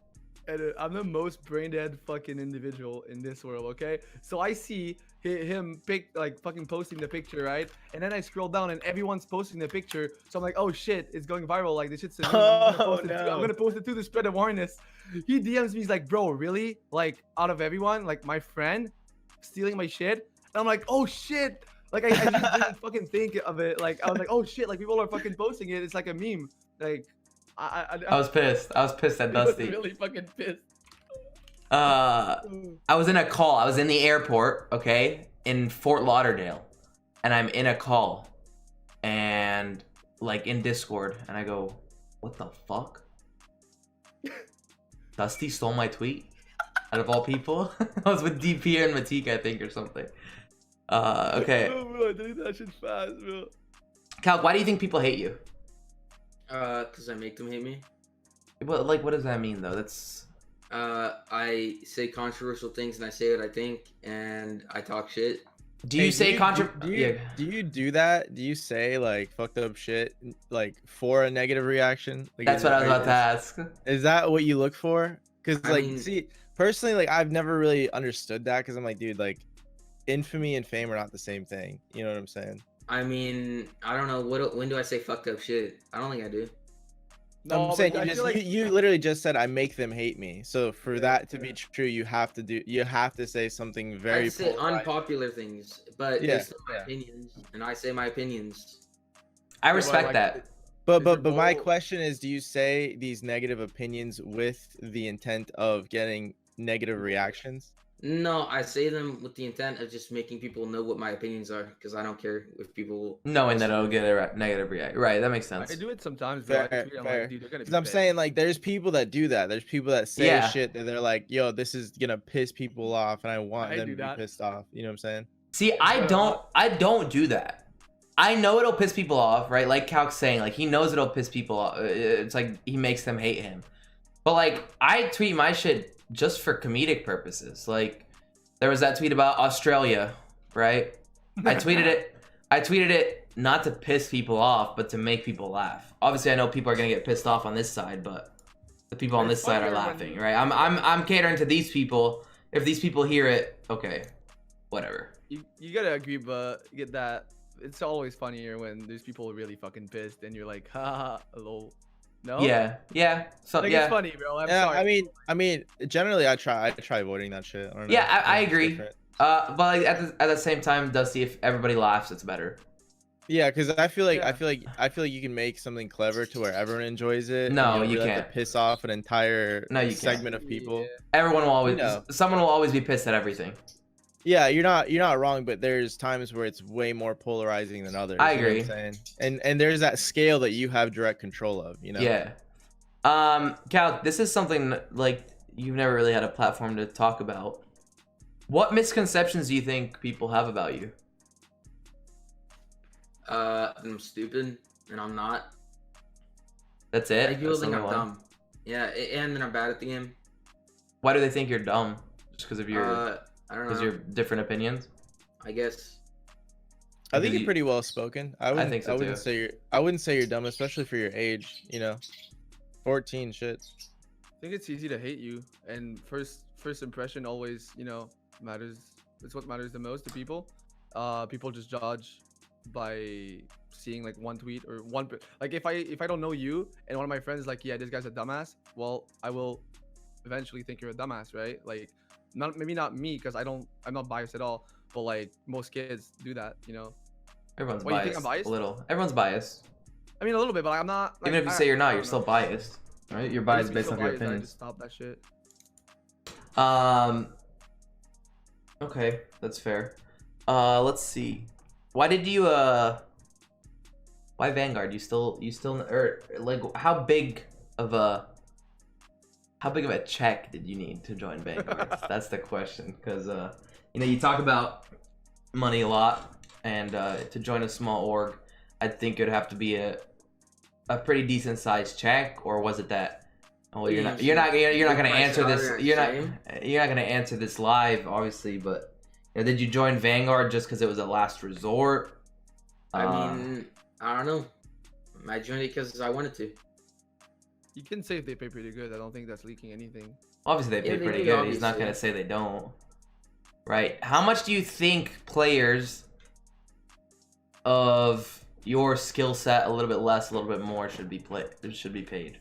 And I'm the most brain dead fucking individual in this world, okay? So I see him fucking posting the picture, right? And then I scroll down and everyone's posting the picture. So I'm like, oh shit, it's going viral. Like this shit's I'm gonna post it to spread awareness. He DMs me, he's like, bro, really? Like out of everyone, like my friend stealing my shit? And I'm like, oh shit. Like I just didn't fucking think of it. Like I was like, oh shit, like people are fucking posting it. It's like a meme. Like I was pissed. I was pissed at Dusty. I was really fucking pissed. I was in a call. I was in the airport, okay, in Fort Lauderdale, and I'm in a call, and like in Discord, and I go, "What the fuck? Dusty stole my tweet." Out of all people, I was with DP and Matik, I think, or something. Okay. Oh, bro, I did that shit fast, bro. Calc, why do you think people hate you? Cause I make them hate me. Well, like, what does that mean, though? That's. I say controversial things and I say what I think and I talk shit. Do you say do you do that? Do you say like fucked up shit like for a negative reaction? Like, that's what I was about to ask. Is that what you look for? Because like, see, personally, like I've never really understood that because I'm like, dude, like infamy and fame are not the same thing. You know what I'm saying? I mean, I don't know when do I say fucked up shit? I don't think I do. No, I'm saying you literally just said I make them hate me. So for that to be true, you have to say something very. I say unpopular things, but they're still my opinions, and I say my opinions. I respect that. But my question is, do you say these negative opinions with the intent of getting negative reactions? No, I say them with the intent of just making people know what my opinions are, because I don't care if people knowing that it'll get a negative reaction. Right, that makes sense. I do it sometimes, but because I'm saying like there's people that do that. There's people that say shit that they're like, yo, this is gonna piss people off, and I want them to be pissed off. You know what I'm saying? See, I don't do that. I know it'll piss people off, right? Like Calc's saying, like he knows it'll piss people off. It's like he makes them hate him. But like I tweet my shit just for comedic purposes. Like there was that tweet about Australia, right? I tweeted it not to piss people off, but to make people laugh. Obviously, I know people are gonna get pissed off on this side, but the people on this side are laughing, right? I'm catering to these people. If these people hear it, okay, whatever. You gotta agree, but get that. It's always funnier when there's people really fucking pissed, and you're like, haha, lol. No. Yeah. So like, it's funny, bro. I'm sorry. I mean, generally, I try avoiding that shit. I don't know. Yeah, I agree. But like at the same time, Dusty, if everybody laughs, it's better. Yeah, because I feel like you can make something clever to where everyone enjoys it. No, you can't. Have to piss off an entire segment of people. Yeah. Everyone will always. Someone will always be pissed at everything. Yeah, you're not wrong, but there's times where it's way more polarizing than others. I agree. You know what I'm saying? And there's that scale that you have direct control of, you know? Yeah. Cal, this is something like you've never really had a platform to talk about. What misconceptions do you think people have about you? I'm stupid, and I'm not. That's it? Like, people think I'm dumb. Yeah, and then I'm bad at the game. Why do they think you're dumb? Just because of your... I don't know. Because your different opinions? I guess. I think you're pretty well spoken. I think so too. I wouldn't say you're dumb, especially for your age. You know, 14 shit. I think it's easy to hate you, and first impression always, matters. It's what matters the most to people. People just judge by seeing like one tweet or one. Like if I don't know you and one of my friends is like, yeah, this guy's a dumbass. Well, I will eventually think you're a dumbass, right? Like. Maybe not me, because I'm not biased at all, but like most kids do that, Everyone's biased. You think I'm biased? A little. Everyone's biased. I mean, a little bit, but I'm not. Like, even if you say you're not, you're still biased, right? You're biased based on your opinions. Stop that shit. Okay, that's fair. Let's see. Why did you why Vanguard? You still or like how big of a check did you need to join Vanguard? That's the question, because you talk about money a lot, and to join a small org, I think it'd have to be a pretty decent sized check, or was it that? Oh, you're not gonna answer this. You're not gonna answer this live, obviously. But did you join Vanguard just because it was a last resort? I mean, I don't know. I joined it because I wanted to. You can say if they pay pretty good. I don't think that's leaking anything. Obviously, they pay pretty good. He's not going to say they don't. Right. How much do you think players of your skill set, a little bit less, a little bit more, should be paid?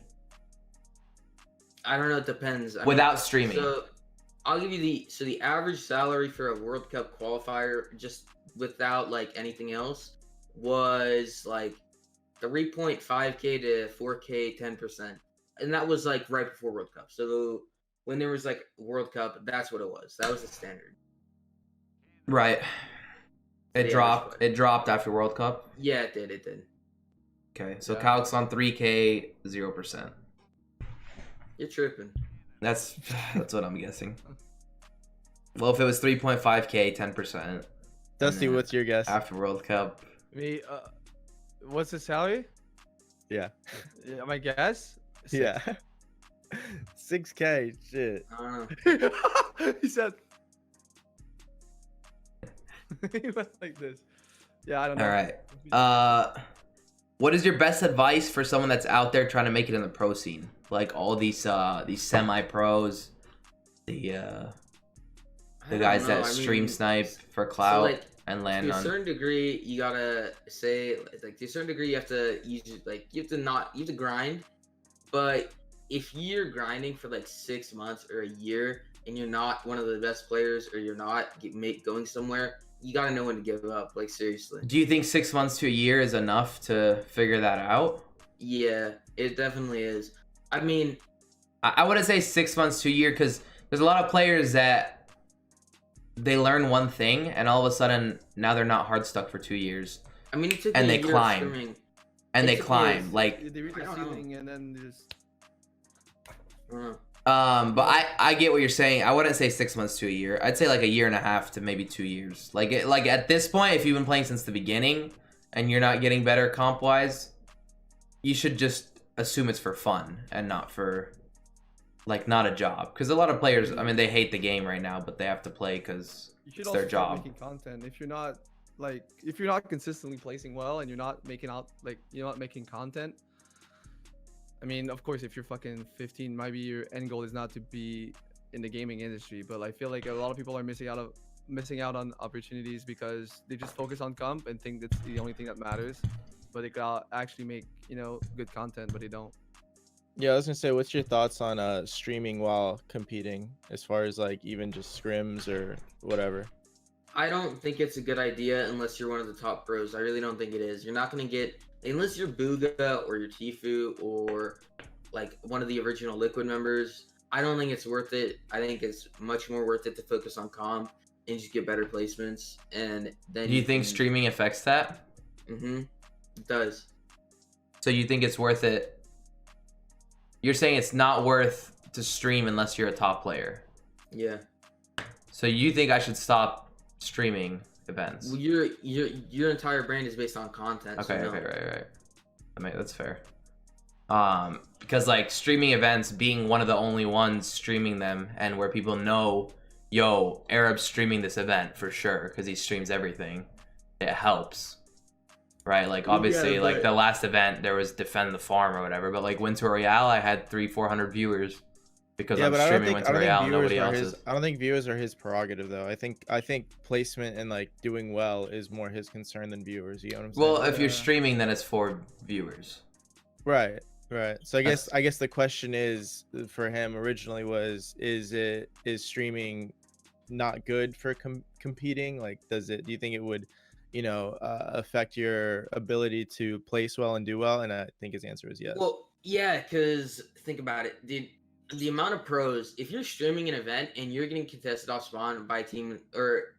I don't know. It depends. Without streaming. So I'll give you the average salary for a World Cup qualifier, just without like anything else, was like 3.5K to 4K, 10%, and that was like right before World Cup. So when there was like World Cup, that's what it was. That was the standard. Right. It dropped. It dropped after World Cup. Yeah, it did. It did. Okay, so Calc's on 3K, 0%. You're tripping. That's what I'm guessing. Well, if it was 3.5K, 10%. Dusty, what's your guess? After World Cup. Me, what's the salary? Yeah. My guess? Yeah. 6K. Shit. I don't know. He said. He went like this. Yeah, I don't know. All right. What is your best advice for someone that's out there trying to make it in the pro scene? Like all these semi-pros, the guys that stream snipe for clout, so like, and land on. To a certain degree, you gotta say like to a certain degree you have to use like you have to grind, but if you're grinding for like 6 months or a year and you're not one of the best players or you're not going somewhere, you gotta know when to give up. Like seriously. Do you think 6 months to a year is enough to figure that out? Yeah, it definitely is. I mean, I wouldn't say 6 months to a year because there's a lot of players that they learn one thing and all of a sudden now they're not hard stuck for 2 years. I mean, and they climb. And they climb like. They reach the ceiling and then just. But I get what you're saying. I wouldn't say 6 months to a year. I'd say like a year and a half to maybe 2 years. Like at this point, if you've been playing since the beginning and you're not getting better comp wise, you should just assume it's for fun and not for like not a job. Because a lot of players, I mean, they hate the game right now, but they have to play because it's their job. Making content. If you're not consistently placing well and you're not making content. I mean, of course, if you're fucking 15, maybe your end goal is not to be in the gaming industry. But I feel like a lot of people are missing out on opportunities because they just focus on comp and think that's the only thing that matters. But they could actually make good content, but they don't. Yeah, I was gonna say, what's your thoughts on streaming while competing, as far as like even just scrims or whatever? I don't think it's a good idea unless you're one of the top pros. I really don't think it is. You're not gonna get. Unless you're Booga or you're Tifu or like one of the original Liquid members, I don't think it's worth it. I think it's much more worth it to focus on comp and just get better placements. And then do you think streaming affects that? Mm-hmm. It does. So you think it's worth it? You're saying it's not worth to stream unless you're a top player. Yeah. So you think I should stop streaming events? Well, your entire brand is based on content. Okay, so no. okay, right. I mean, that's fair. Because like streaming events, being one of the only ones streaming them, and where people know, yo, Arab's streaming this event for sure because he streams everything. It helps, right? Like obviously, like the last event there was Defend the Farm or whatever, but like Winter Royale, I had 300-400 viewers. Because I'm streaming Winter Royale and nobody else is. I don't think viewers are his prerogative though. I think placement and like doing well is more his concern than viewers. You know what I'm saying? Well, if you're streaming, then it's for viewers. Right. So I guess the question is for him originally was, is streaming not good for competing? Like, do you think it would, affect your ability to place well and do well? And I think his answer is yes. Well, yeah, because think about it, dude. The amount of pros, if you're streaming an event and you're getting contested off spawn by a team, or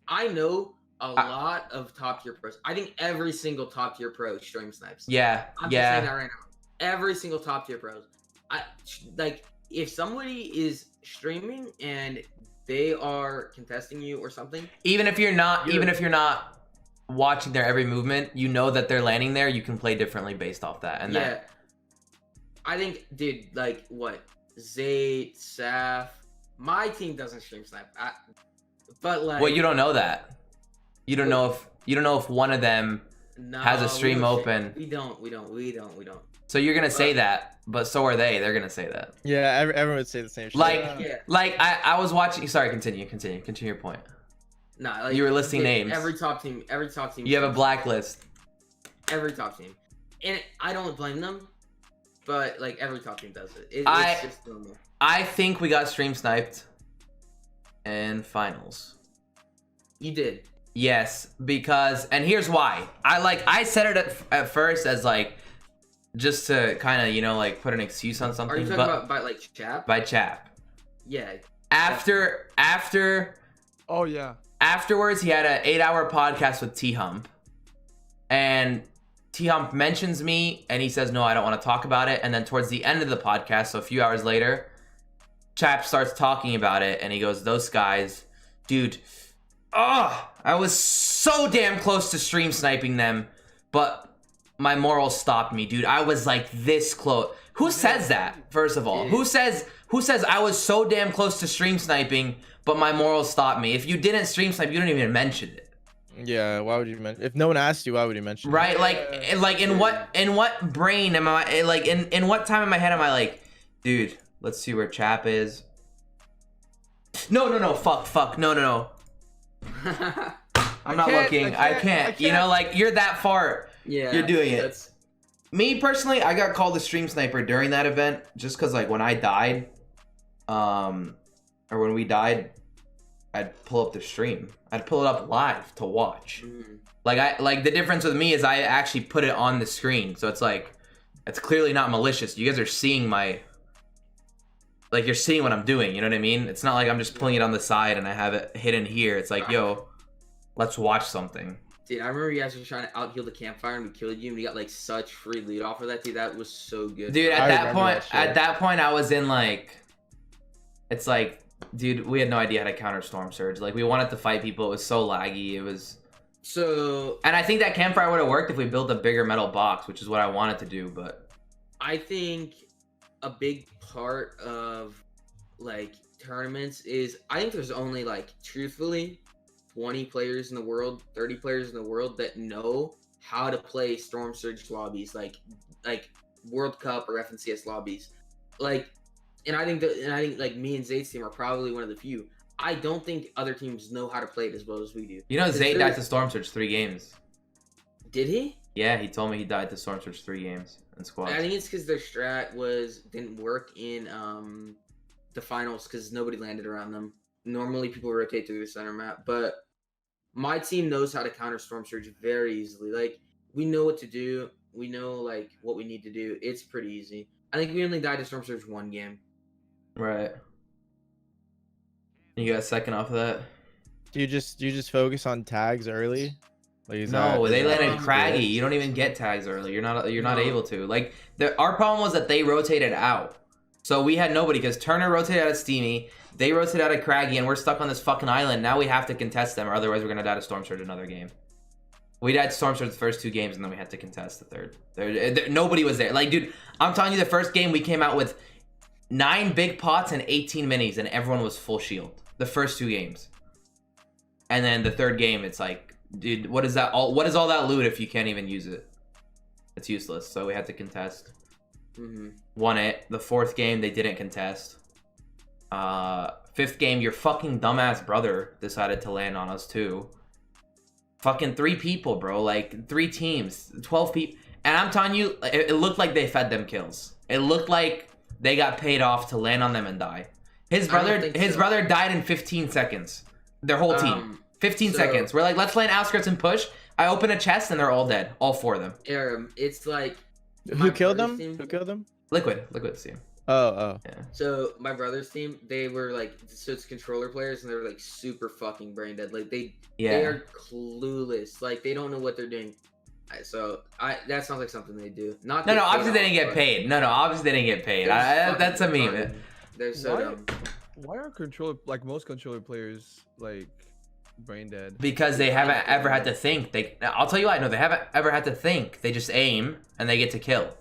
I know a lot of top tier pros. I think every single top tier pro stream snipes. Yeah, I'm just saying that right now. Every single top tier pros. Like if somebody is streaming and they are contesting you or something. Even if you're not watching their every movement, you know that they're landing there. You can play differently based off that. And yeah. I think, dude, like what? Zayt, Saf. My team doesn't stream snipe. But like, well, you don't know that. You don't know if one of them has a stream open. We don't. So you're gonna say that, but so are they. They're gonna say that. Yeah, everyone would say the same shit. Like I was watching. Sorry, continue your point. Nah, like, you were listing names. Every top team. You have a blacklist. Every top team, and I don't blame them, but like every top team does it. It's just normal. I think we got stream sniped in finals. You did. Yes, because, and here's why. I said it at first as like just to kind of, you know, like put an excuse on something. Are you talking about by like Chap? By Chap. Yeah. After. Oh yeah. Afterwards, he had an 8-hour podcast with T Hump, and T Hump mentions me, and he says, "No, I don't want to talk about it." And then towards the end of the podcast, so a few hours later, Chap starts talking about it, and he goes, "Those guys, dude, I was so damn close to stream sniping them, but my morals stopped me, dude. I was like this close." Who says that? First of all, who says I was so damn close to stream sniping, but my morals stopped me? If you didn't stream snipe, you don't even mention it. Yeah, why would you mention? If no one asked you, why would you mention? Right, it? like in what brain am I? Like in what time in my head am I like, dude? Let's see where Chap is. No, fuck, no. I'm not looking. I can't. You know, like you're that far. Yeah, you're doing it. Me personally, I got called a stream sniper during that event just because, like, when I died, or when we died, I'd pull up the stream. I'd pull it up live to watch. Like the difference with me is I actually put it on the screen, so it's like it's clearly not malicious. You guys are seeing my, like, you're seeing what I'm doing. You know what I mean? It's not like I'm just pulling it on the side and I have it hidden here. It's like, yo, let's watch something. Dude, I remember you guys were trying to out-heal the campfire and we killed you and we got like such free loot off of that, dude. That was so good. Dude, at that point I was in like, it's like, dude, we had no idea how to counter Storm Surge. Like, we wanted to fight people. It was so laggy. It was so, and I think that campfire would have worked if we built a bigger metal box, which is what I wanted to do. But I think a big part of like tournaments is, I think there's only like, truthfully, 20 players in the world, 30 players in the world that know how to play Storm Surge lobbies, like World Cup or FNCS lobbies. Like, and I think like me and Zayd's team are probably one of the few. I don't think other teams know how to play it as well as we do. You know, Zayd died to Storm Surge 3 games. Did he? Yeah, he told me he died to Storm Surge 3 games in squads. I think it's because their strat didn't work in the finals because nobody landed around them. Normally people rotate through the center map, but my team knows how to counter Storm Surge very easily. Like, we know what to do. We know like what we need to do. It's pretty easy. I think we only died to Storm Surge 1 game. Right. You got a second off of that? Do you just focus on tags early? Like, no, they landed craggy. You don't even get tags early. You're not able to. Like, our problem was that they rotated out. So we had nobody because Turner rotated out of Steamy. They rotated out of Craggy, and we're stuck on this fucking island. Now we have to contest them, or otherwise we're gonna die to Storm Surge another game. We died to Storm Surge the first 2 games, and then we had to contest the third. Nobody was there. Like, dude, I'm telling you, the first game we came out with 9 big pots and 18 minis, and everyone was full shield. The first 2 games. And then the third game, it's like, dude, what is that? What is all that loot if you can't even use it? It's useless. So we had to contest. Won it. The 4th game, they didn't contest. 5th game, your fucking dumbass brother decided to land on us too. Fucking 3 people, bro. Like, 3 teams, 12 people. And I'm telling you, it looked like they fed them kills. It looked like they got paid off to land on them and die. His brother died in 15 seconds. Their whole team. 15 seconds. We're like, let's land outskirts and push. I open a chest and they're all dead. All 4 of them. It's like, who killed them? Who killed them? Liquid's team. Oh. Yeah. So my brother's team, they were like, so it's controller players, and they were like super fucking brain dead. Like they are clueless. Like they don't know what they're doing. So that sounds like something they do. Not no. Obviously they didn't get paid. No. Obviously they didn't get paid. That's a meme. They're so dumb. Why are most controller players like brain dead? Because they haven't ever had to think. I'll tell you what. No, they haven't ever had to think. They just aim and they get to kill.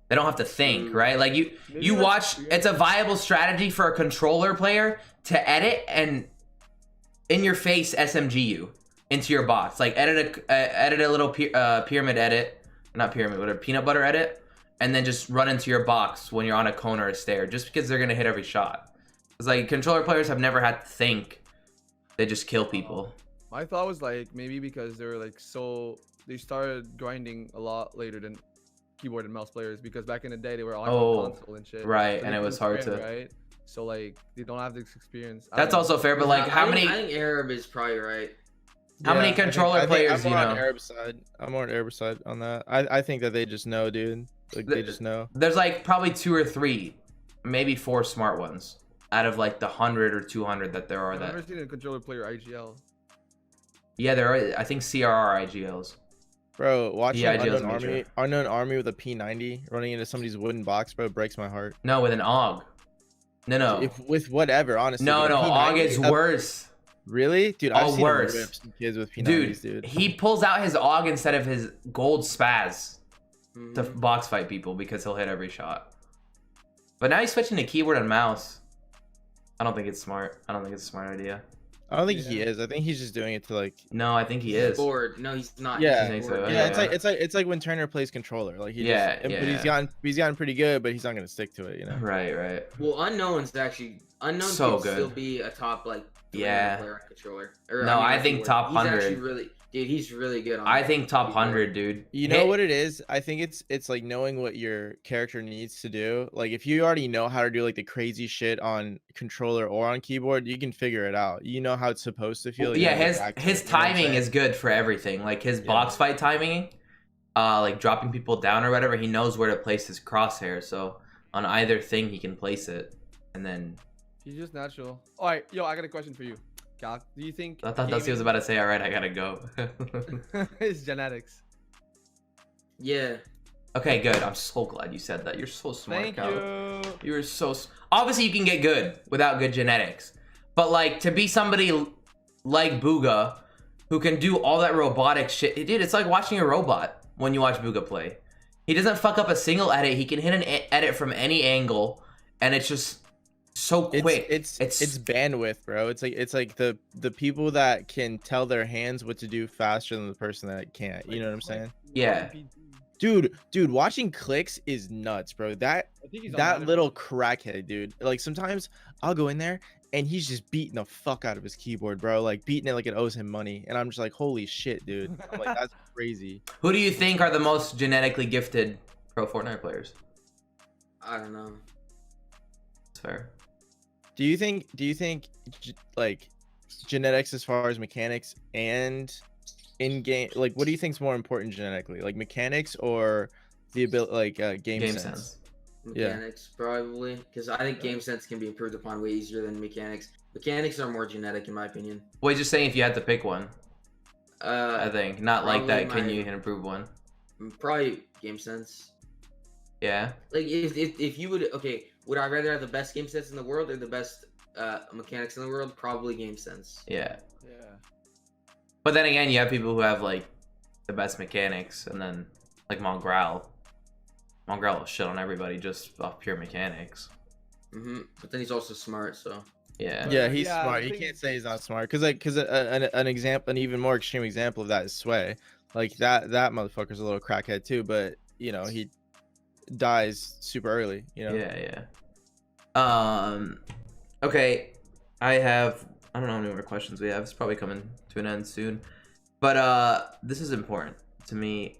They don't have to think, right? Like you watch. It's a viable strategy for a controller player to edit and in your face SMG you. into your box. Like edit a little pyramid edit, not pyramid, whatever, peanut butter edit, and then just run into your box when you're on a cone or a stair, just because they're gonna hit every shot. It's like controller players have never had to think; they just kill people. My thought was like maybe because they're like they started grinding a lot later than keyboard and mouse players, because back in the day they were on console and shit. Right, so and it was hard to. Right. So like they don't have this experience. That's also fair, but like how many? I think Arab is probably right. How many controller players I'm you know? On Arab side. I'm more on Arab side on that. I think that they just know, dude. Like they just know. There's like probably 2 or 3, maybe 4 smart ones out of like the 100 or 200 that there are. I've that. never seen a controller player IGL. Yeah, there are. I think CRR IGLs. Bro, watching IGLs unknown army with a P90 running into somebody's wooden box, bro, breaks my heart. No, with an AUG. No. If with whatever, honestly. No, AUG is worse. Really, dude? I've seen worse. Rip some kids with P90s, dude. He pulls out his AUG instead of his gold spaz to box fight people because he'll hit every shot. But now he's switching to keyboard and mouse. I don't think it's smart. I don't think it's a smart idea. I don't think he is. I think he's just doing it to like. No, I think he is. Bored. No, he's not. Yeah, He's so. bored. Yeah, it's like when Turner plays controller. Like he but he's gotten pretty good, but he's not gonna stick to it, you know. Right. Well, unknown So could good. still be a top like player on controller. I think top 100. He's actually really, dude. He's really good. I think top 100, dude. You know what it is? I think it's like knowing what your character needs to do. Like if you already know how to do like the crazy shit on controller or on keyboard, you can figure it out. You know how it's supposed to feel. Yeah, his timing is good for everything. Like his box fight timing, like dropping people down or whatever. He knows where to place his crosshair. So on either thing, he can place it, and then. He's just natural. All right, yo, I got a question for you. Cal, do you think I thought that's what he was about to say. All right, I gotta go. it's genetics? Yeah. Okay, good. I'm so glad you said that. You're so smart, Thank Cal. you. You're so obviously you can get good without good genetics, but like to be somebody like Booga who can do all that robotic shit, dude, it's like watching a robot when you watch Booga play. He doesn't fuck up a single edit. He can hit an edit from any angle, and it's just so quick. It's bandwidth, bro. It's like the people that can tell their hands what to do faster than the person that can't. You know what I'm saying? Yeah. Dude, watching clicks is nuts, bro. That little crackhead, dude. Like sometimes I'll go in there and he's just beating the fuck out of his keyboard, bro. Like beating it like it owes him money, and I'm just like, holy shit, dude. I'm like, that's crazy. Who do you think are the most genetically gifted pro Fortnite players? I don't know. It's fair. Do you think like genetics as far as mechanics and in game, like what do you think is more important genetically, like mechanics or the ability, like game sense? Mechanics, probably, because I think game sense can be improved upon way easier than mechanics. Mechanics are more genetic in my opinion. Well, just saying if you had to pick one. I think not like that. Can you improve one? Probably game sense. Yeah. Like if you would, okay, would I rather have the best game sense in the world or the best mechanics in the world? Probably game sense. Yeah. But then again, you have people who have like the best mechanics, and then like Mongrel will shit on everybody just off pure mechanics. But then he's also smart, so. Yeah, he's smart. You can't say he's not smart, because an example, an even more extreme example of that is Sway. Like that motherfucker's a little crackhead too, but you know he dies super early. You know. Yeah. Okay, I don't know how many more questions we have. It's probably coming to an end soon, but this is important to me.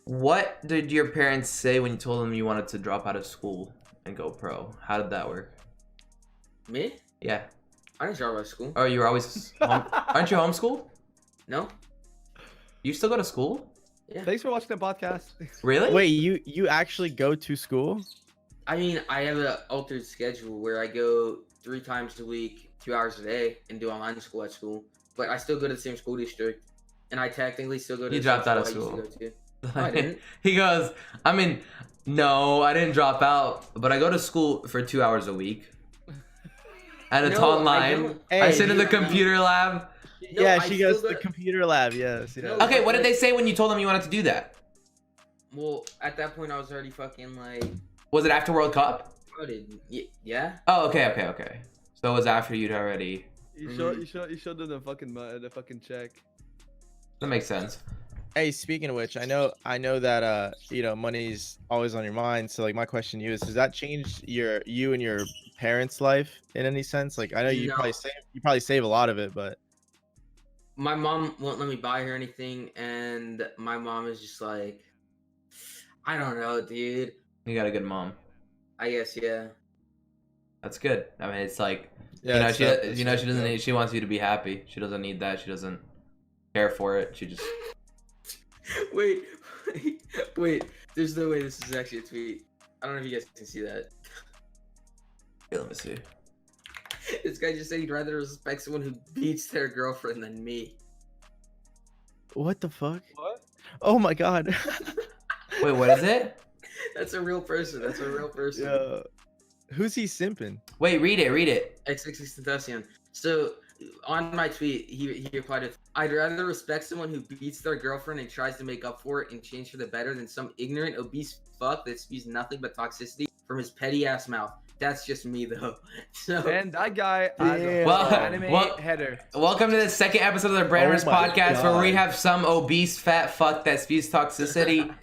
What did your parents say when you told them you wanted to drop out of school and go pro? How did that work? Me? Yeah. I didn't drop out of school. Oh, you were always aren't you homeschooled? No. You still go to school? Yeah. Thanks for watching the podcast. Really? Wait, you actually go to school? I mean, I have an altered schedule where I go 3 times a week, 2 hours a day, and do online school at school. But I still go to the same school district, and I technically still go to. You the dropped same out of school school. I used to go to. No, I didn't. He goes, I mean, no, I didn't drop out, but I go to school for 2 hours a week. And it's online. I sit in the computer lab. No, yeah, she goes to the computer lab. Yes. No, okay, what did they say when you told them you wanted to do that? Well, at that point, I was already fucking like. Was it after World Cup? Yeah. Oh, okay. So it was after you'd already. You showed them the fucking check. That makes sense. Hey, speaking of which, I know that you know, money's always on your mind. So like my question to you is, has that changed you and your parents' life in any sense? Like I know No. you probably save a lot of it, but My mom won't let me buy her anything, and my mom is just like, I don't know, dude. You got a good mom. I guess, yeah. That's good. I mean, it's like, yeah, you know, it's she that- it's you know that she doesn't good. need. She wants you to be happy. She doesn't need that. She doesn't care for it. She just. wait, wait. There's no way this is actually a tweet. I don't know if you guys can see that. Here, let me see. This guy just said he'd rather respect someone who beats their girlfriend than me. What the fuck? What? Oh my god. Wait, what is it? That's a real person. That's a real person. Yeah. Who's he simping? Wait, read it. Read it. XXXTentacion. So on my tweet, he replied with, I'd rather respect someone who beats their girlfriend and tries to make up for it and change for the better than some ignorant, obese fuck that spews nothing but toxicity from his petty ass mouth. That's just me though. So And that guy has a Well, anime well- header. Welcome to the second episode of the Branders Oh my podcast, where we God. have some obese fat fuck that spews toxicity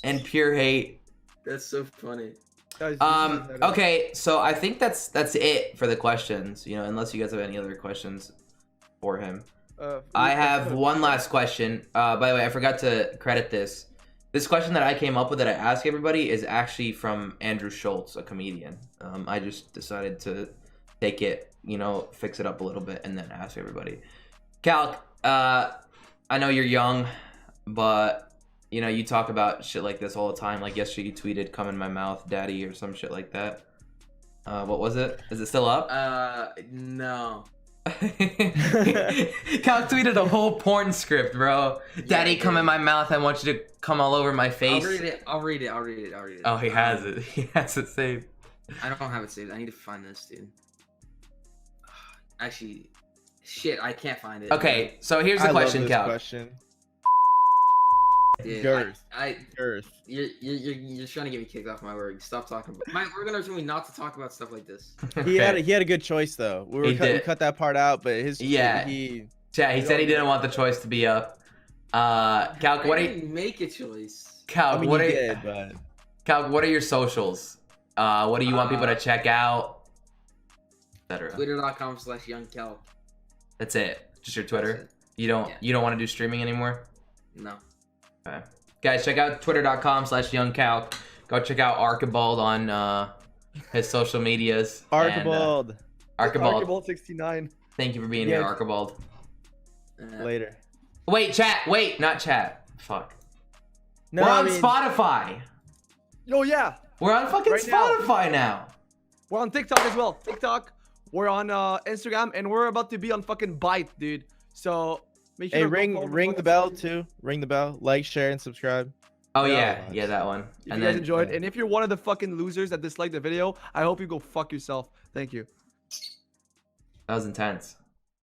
and pure hate. that's so funny. Guys, this is his header. Okay, so I think that's it for the questions. You know, unless you guys have any other questions for him. I have one last question. By the way, I forgot to credit this. This question that I came up with that I ask everybody is actually from Andrew Schultz, a comedian. I just decided to take it, you know, fix it up a little bit, and then ask everybody. Calc, I know you're young, but you know you talk about shit like this all the time. Like yesterday, you tweeted "Come in my mouth, daddy" or some shit like that. What was it? Is it still up? No. Cal tweeted a whole porn script, bro. Daddy, come in my mouth. I want you to come all over my face. I'll read it. Oh, he has it. He has it saved. I don't have it saved. I need to find this, dude. Actually, shit, I can't find it. Okay, so here's the I love question, this Cal. question. Dude, Girth. You're trying to get me kicked off my work. Stop talking about. We're gonna tell me not to talk about stuff like this. He had a good choice though. We did. cut that part out, but his Yeah. he Yeah, he said he didn't want the choice to be up. Cal, I what are you, didn't make a choice. Cal, I mean, what he are did, but Cal, what are your socials? What do you want people to check out? Etc. Twitter.com/youngcal. That's it. Just your Twitter. That's it. You don't Yeah. want to do streaming anymore? No. Okay. Guys, check out twitter.com/youngcal. Go check out Archibald on his social medias. and, Archibald Archibald. 69. Thank you for being Yeah. here, Archibald. later. Wait, chat. Wait, not chat. Fuck. No, We're I on mean, Spotify. Oh yeah, We're on fucking Right now. Spotify now. we're on TikTok as well. TikTok. We're on Instagram, and we're about to be on fucking Byte, dude. So make sure Hey, to go follow ring the fucking bell socials. too. Ring the bell. Like, share, and subscribe. Oh Yeah. yeah, that one. If And you guys then enjoyed, and if you're one of the fucking losers that disliked the video, I hope you go fuck yourself. Thank you. that was intense.